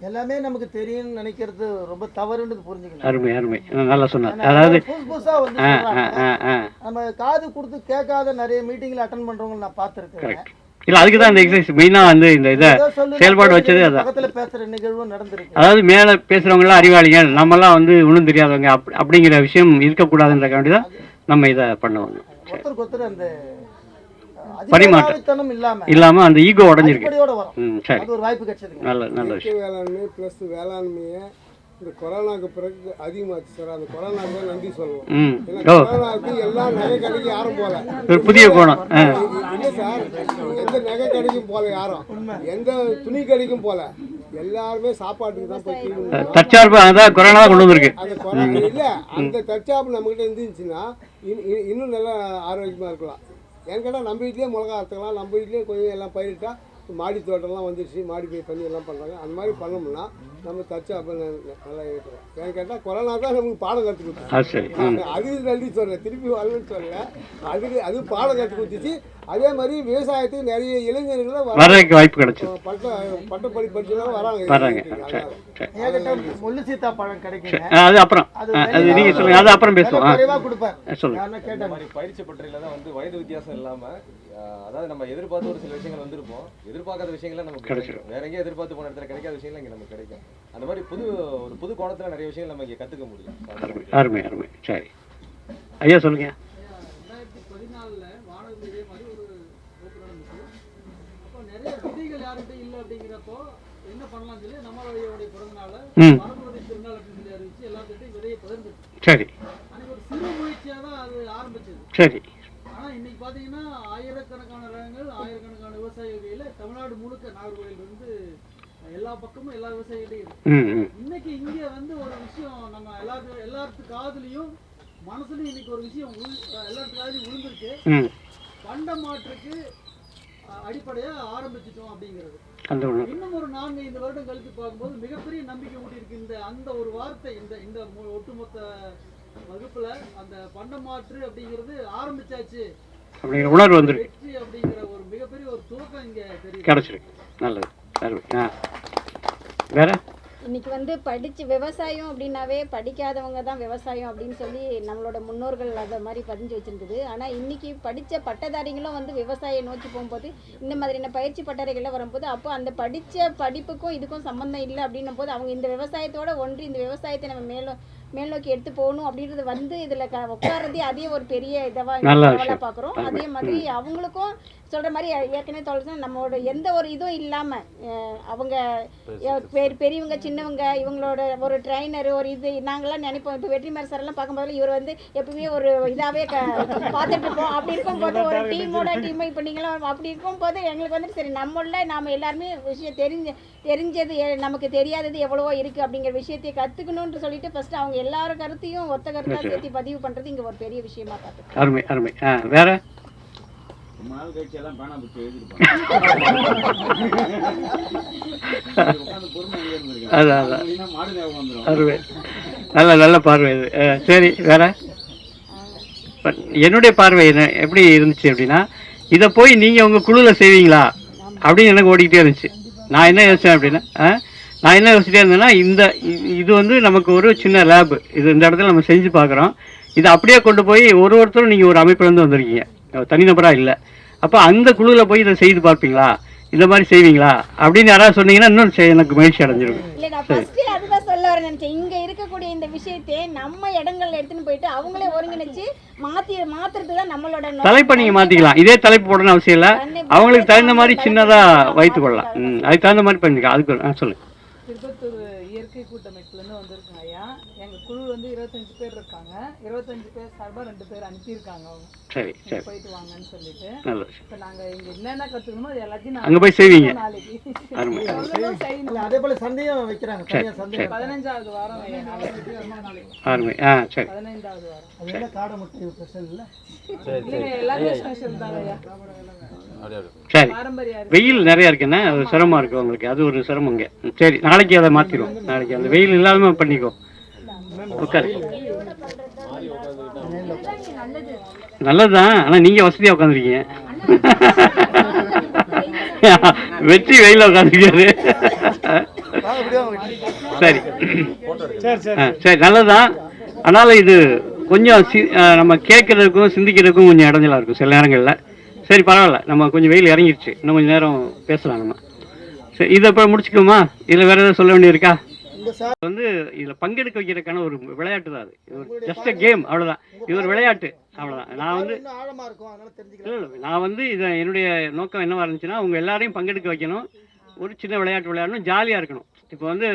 எல்லாமே நமக்கு தெரியும்னு நினைக்கிறது ரொம்ப தவறுன்றது புரிஞ்சுக்கணும். அருமை. நல்லா சொன்னார். அதாவது புதுசா வந்து நம்ம காது கொடுத்து கேட்காத நிறைய மீட்டிங்ல அட்டெண்ட் பண்றவங்க நான் பார்த்துருக்கேன். இல்ல, அதுக்கு தான் இந்த எக்ஸசைஸ் மெயினா வந்து இந்த இதை செயல்பாடு வச்சது. அதான் பக்கத்துல பேசுற நிகழ்வும் நடந்திருக்கு. அதாவது மேல பேசுறவங்க எல்லாம் அறிவாளிங்க, நம்ம எல்லாம் வந்து ஒன்றும் தெரியாதவங்க அப்படிங்கிற விஷயம் இருக்கக்கூடாதுன்றக்காண்டி தான் நம்ம இதை பண்ணுவோம். ஒருத்தருக்கு ஒருத்தர் அந்த பரிமாற்றம் இல்லாம அந்த ஈகோ உடஞ்சிருக்கு. சரி, அது ஒரு வாய்ப்பு கிடைச்சது. நல்ல விஷயம். வேளாண்மை பிளஸ் வேளாண்மையை இந்த கொரோனாக்கு பிறகு அதிகமாச்சு சார். அந்த கொரோனாக்கு தான் நன்றி சொல்லுவோம். கொரோனாவுக்கு எல்லா நகை கடைக்கும் யாரும் போல. ஒரு புதிய கோணம். இல்லை சார், எந்த நகை கடைக்கும் போல, யாரும் எந்த துணி கடைக்கும் போல, எல்லாருமே சாப்பாட்டுக்கு தான் போய் தற்சார்பு அதான் கொரோனா கொண்டு வந்திருக்கு. அந்த கொரோனா இல்லை, அந்த தற்சார்பு நம்மகிட்ட இருந்துச்சுன்னா இன்னும் நல்லா ஆரோக்கியமாக இருக்கலாம். ஏன்னு கேட்டால் நம்ம வீட்லேயே மிளகா அறுத்துக்கலாம், நம்ம வீட்லேயே கொஞ்சம் எல்லாம் பயிரிட்டா மாடி தோட்டம்லாம் வந்துருச்சு, மாடிஃபை பண்ணி எல்லாம் பண்ணுறாங்க. அந்த மாதிரி பண்ணோம்னா நம்ம தற்சார்பு நல்லா ஏற்றுறோம். ஏன்னு கேட்டால் கொரோனா தான் நமக்கு பாடம் கற்றுக் கொடுத்துச்சு. அது நன்றி சொல்கிறேன், திருப்பி வரலன்னு சொல்லலை. அது பாடம் கற்றுக் கொடுத்துச்சு. அதே மாதிரி விவசாயத்துக்கு நிறைய இளைஞர்கள் வர்றதுக்கு வாய்ப்பு கிடைச்சு பட்டப்படிப்பு படிச்சுலாம் வராங்க. முள்ளு சீத்தா பழம் கிடைக்குங்க. அது அப்புறம் நீங்க சொல்லுங்க, அது அப்புறம் பேசுவோம். சொல்லுங்க. கேட்ட மாதிரி பயிற்சி பட்டறையில தான் வந்து வயது வித்தியாசம் இல்லாம, அதாவது நம்ம எதிர்பார்த்து ஒரு சில விஷயங்கள் வந்திருப்போம், எதிர்பார்க்காத விஷயங்கள் நமக்கு கிடைக்கும். வேற எங்கேயும் எதிர்பார்த்து போன இடத்துல கிடைக்காத விஷயங்கள் இங்க நமக்கு கிடைக்கும். அந்த மாதிரி ஒரு புது கோணத்துல நிறைய விஷயங்கள் நம்ம இங்க கத்துக்க முடியும். அருமை அருமை. சரி ஐயா சொல்லுங்க. 2014 வானொலி இதே மாதிரி ஒரு அப்போ நிறைய விதைகள் யார்கிட்ட இல்லை அப்படிங்கிறப்போ என்ன பண்ணலாம் சொல்லி நம்மளுடைய பிறந்தநாள மரபுவதை திருநாள் அப்படின்னு சொல்லி அறிவிச்சு எல்லாத்துக்கிட்டையும் விதையை பகிர்ந்துச்சு. சரி. அன்னைக்கு ஒரு சிறு முயற்சியாக தான் அது ஆரம்பிச்சது. சரி. ஆனால் இன்னைக்கு பார்த்தீங்கன்னா ஆயிரக்கணக்கான ரகங்கள், ஆயிரக்கணக்கான விவசாய வகையில் தமிழ்நாடு முழுக்க நாகர்கோவில் வந்து எல்லா பக்கமும் எல்லா விவசாயிகிட்டையும் இருக்கு. இன்னைக்கு இங்கே வந்து ஒரு விஷயம் நம்ம எல்லாத்துக்கு காதுலையும் மனசுலையும் இன்னைக்கு ஒரு விஷயம் எல்லாத்துக்கு காதுலையும் விழுந்திருக்கு. பண்ட மாற்றுக்கு அடிப்படையா ஆரம்பிச்சிட்டோம் அப்படிங்கிறது. இன்னும் ஒரு 4-5 வருடம் கழித்து பார்க்கும்போது மிகப்பெரிய நம்பிக்கை ஊட்டியிருக்கு இந்த அந்த ஒரு வார்த்தை. இந்த ஒட்டுமொத்த வகுப்புல அந்த பண்ட மாற்று அப்படிங்கிறது ஆரம்பிச்சாச்சு அப்படிங்கிற உணர்வு வந்துருக்கு. வெற்றி அப்படிங்கிற ஒரு மிகப்பெரிய ஒரு துவக்கம் இங்க தெரியும். கிடைச்சிருக்கு. நல்லது. வேற இன்னைக்கு வந்து படிச்சு விவசாயம் அப்படின்னாவே படிக்காதவங்க தான் விவசாயம் அப்படின்னு சொல்லி நம்மளோட முன்னோர்கள் அதை மாதிரி பதிஞ்சு வச்சிருந்தது. ஆனால் இன்னைக்கு படித்த பட்டதாரிகளும் வந்து விவசாயம் நோக்கி போகும்போது இந்த மாதிரியான பயிற்சி பட்டறைகள்லாம் வரும்போது அப்போ அந்த படித்த படிப்புக்கும் இதுக்கும் சம்மந்தம் இல்லை அப்படின்னும் போது அவங்க இந்த விவசாயத்தோட ஒன்றி இந்த விவசாயத்தை நம்ம மேல் நோக்கி எடுத்து போகணும் அப்படின்றது வந்து இதில் உட்காரதே அதே ஒரு பெரிய இதாக பார்க்குறோம். அதே மாதிரி அவங்களுக்கும் சொல்கிற மாதிரி ஏற்கனவே சொல்லுங்க, நம்மளோட எந்த ஒரு இதுவும் இல்லாமல் அவங்க பெரியவங்க சின்னவங்க இவங்களோட ஒரு ட்ரைனர் ஒரு இது நாங்களாம் நினைப்போம். இப்போ வெற்றிமாரி சாரெல்லாம் பார்க்கும்போது இவர் வந்து எப்பவுமே ஒரு இதாகவே பார்த்துட்டு இருப்போம். அப்படி இருக்கும்போது ஒரு டீம் இப்போ நீங்களாம் அப்படி இருக்கும்போது எங்களுக்கு வந்துட்டு சரி நாம் எல்லாருமே விஷயம் தெரிஞ்சது நமக்கு தெரியாதது எவ்வளவோ இருக்குது அப்படிங்கிற விஷயத்தை கற்றுக்கணும்னு சொல்லிட்டு ஃபஸ்ட்டு அவங்க எல்லாரும் கருத்தையும் ஒத்த கருத்தாக சேர்த்து பதிவு பண்ணுறது இங்கே ஒரு பெரிய விஷயமா பார்த்துருக்கோம். அருமை அருமை. வேற ரொம்ப நாள் கழிச்சு எல்லாம் பேனா பிடிச்சி அருமை. நல்ல பார்வை இது. சரி வேற. என்னுடைய பார்வை என்ன எப்படி இருந்துச்சு அப்படின்னா, இதை போய் நீங்கள் உங்கள் குழுவில் செய்வீங்களா அப்படின்னு எனக்கு ஓடிக்கிட்டே இருந்துச்சு. நான் என்ன யோசிச்சேன் அப்படின்னா யோசிச்சிட்டே இருந்தேன்னா இது வந்து நமக்கு ஒரு சின்ன லேபு, இது இந்த இடத்துல நம்ம செஞ்சு பார்க்குறோம். இதை அப்படியே கொண்டு போய் ஒருத்தரும் நீங்கள் ஒரு அமைப்புலேருந்து வந்திருக்கீங்க, தனிநபராக இல்லை. அப்போ அந்த குழுவில் போய் இதை செய்து பார்ப்பீங்களா, இந்த மாதிரி செய்வீங்களா அப்படின்னு யாராவது சொன்னீங்கன்னா இன்னும் எனக்கு மகிழ்ச்சி அடைஞ்சிருக்கும். இல்லை நான் ஃபஸ்ட்டு அதுதான் சொல்ல வரேன் நினச்சேன். இங்கே இருக்கக்கூடிய இந்த விஷயத்தை நம்ம இடங்கள்ல எடுத்துன்னு போயிட்டு அவங்களே ஒருங்கிணைச்சு மாற்றுறது தான் நம்மளோட தலைப்பை நீங்கள் மாற்றிக்கலாம். இதே தலைப்பு போடணும்னு அவசியம் இல்லை, அவங்களுக்கு தகுந்த மாதிரி சின்னதாக வைத்துக்கொள்ளலாம். அதுக்கு தகுந்த மாதிரி பண்ணிக்கலாம். அதுக்கு சொல்லுங்கள். திருப்பத்தூர் இயற்கை கூட்டமைப்புலேருந்து வந்திருக்காங்க ஐயா. எங்கள் குழு வந்து 25 பேர் இருக்காங்க. 25 பேர் சார்பாக 2 பேர் அனுப்பியிருக்காங்க. அவங்க சரி போயிட்டு வாங்கன்னு சொல்லிட்டு. இப்போ நாங்கள் இங்கே என்னென்ன கற்றுக்கணுமோ அது எல்லாத்தையும் அங்கே போய் செய்வீங்க. அதே போல சந்தையும் வைக்கிறாங்க. 15வது வாரம் அருமை. சரி 15வது வாரம் அது காடை முட்டை ஸ்பெஷல் இல்லை, எல்லாமே ஸ்பெஷல் தான் ஐயா. சரி. வெயில் நிறையா இருக்குன்னா அது சிரமமாக இருக்கும் உங்களுக்கு, அது ஒரு சிரமங்க. சரி நாளைக்கு அதை மாற்றிடுவோம். நாளைக்கு அந்த வெயில் இல்லாமல் பண்ணிக்கோ. உட்காரு. நல்லதுதான், ஆனால் நீங்கள் வசதியாக உட்காந்துருக்கீங்க. வெற்றி வெயில உட்காந்துருக்காரு. சரி சரி நல்லதுதான். அதனால் இது கொஞ்சம் நம்ம கேட்குறதுக்கும் சிந்திக்கிறதுக்கும் கொஞ்சம் இடைஞ்சலாக இருக்கும் சில நேரங்களில். சரி பரவாயில்ல, நம்ம கொஞ்சம் வெயில் இறங்கிடுச்சு, இன்னும் கொஞ்சம் நேரம் பேசலாம் நம்ம. சரி இதை இப்போ முடிச்சுக்கோமா, இதில் வேறு எதாவது சொல்ல வேண்டியிருக்கா? வந்து இதில் பங்கெடுக்க வைக்கிறதுக்கான ஒரு விளையாட்டு தான் அது. இது ஒரு ஜஸ்ட் அ கேம், அவ்வளோதான். இது ஒரு விளையாட்டு, அவ்வளோதான். நான் வந்து இதை என்னுடைய நோக்கம் என்னவாக இருந்துச்சுன்னா அவங்க எல்லாரையும் பங்கெடுக்க வைக்கணும், ஒரு சின்ன விளையாட்டு விளையாடணும், ஜாலியாக இருக்கணும். இப்போ வந்து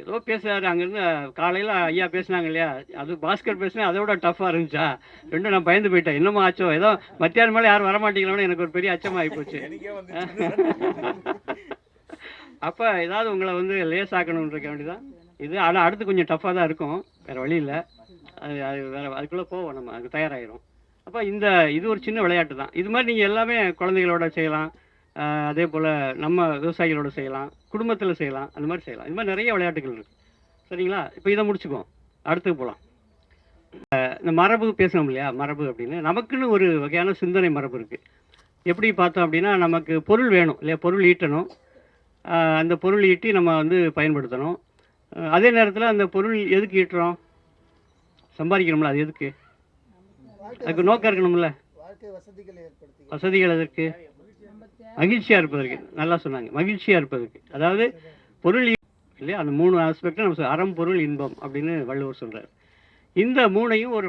ஏதோ பேசுகிறாரு அங்கேருந்து காலையில் ஐயா பேசுனாங்க இல்லையா, அது பாஸ்கர் பேசுனா அதோட டஃப்பாக இருந்துச்சா, ரெண்டும் நான் பயந்து போயிட்டேன். இன்னமும் ஆச்சோ, ஏதோ மத்தியானம் மேலே யாரும் வரமாட்டீங்களோன்னு எனக்கு ஒரு பெரிய அச்சமாகி போச்சு. அப்போ ஏதாவது உங்களை வந்து லேசாக்கணும்னு இருக்க வேண்டியதான் இது. ஆனால் அடுத்து கொஞ்சம் டஃப்பாக தான் இருக்கும், வேறு வழி இல்லை. அது வேறு அதுக்குள்ளே போவோம், நம்ம அதுக்கு தயாராகிடும். அப்போ இது ஒரு சின்ன விளையாட்டு தான். இது மாதிரி நீங்கள் எல்லாமே குழந்தைகளோட செய்யலாம், அதே போல் நம்ம விவசாயிகளோட செய்யலாம், குடும்பத்தில் செய்யலாம், அந்த மாதிரி செய்யலாம். இந்த மாதிரி நிறைய விளையாட்டுகள் இருக்குது. சரிங்களா? இப்போ இதை முடிச்சுக்குவோம், அடுத்து போகலாம். இந்த மரபு பேசணும் இல்லையா, மரபு அப்படின்னு நமக்குன்னு ஒரு வகையான சிந்தனை மரபு இருக்குது. எப்படி பார்த்தோம் அப்படின்னா, நமக்கு பொருள் வேணும் இல்லையா, பொருள் ஈட்டணும், அந்த பொருள் ஈட்டி நம்ம வந்து பயன்படுத்தணும். அதே நேரத்தில் அந்த பொருள் எதுக்கு ஈட்டுறோம்? சம்பாதிக்கணும்ல, அது எதுக்கு? அதுக்கு நோக்கம் இருக்கணும்ல. வசதிகள் எதற்கு? மகிழ்ச்சியாக இருப்பதற்கு. நல்லா சொன்னாங்க, மகிழ்ச்சியாக இருப்பதற்கு. அதாவது பொருள் இல்லையா, அந்த 3 ஆஸ்பெக்டும் நம்ம அறம் பொருள் இன்பம் அப்படின்னு வள்ளுவர் சொல்கிறார். இந்த 3ஐயும் ஒரு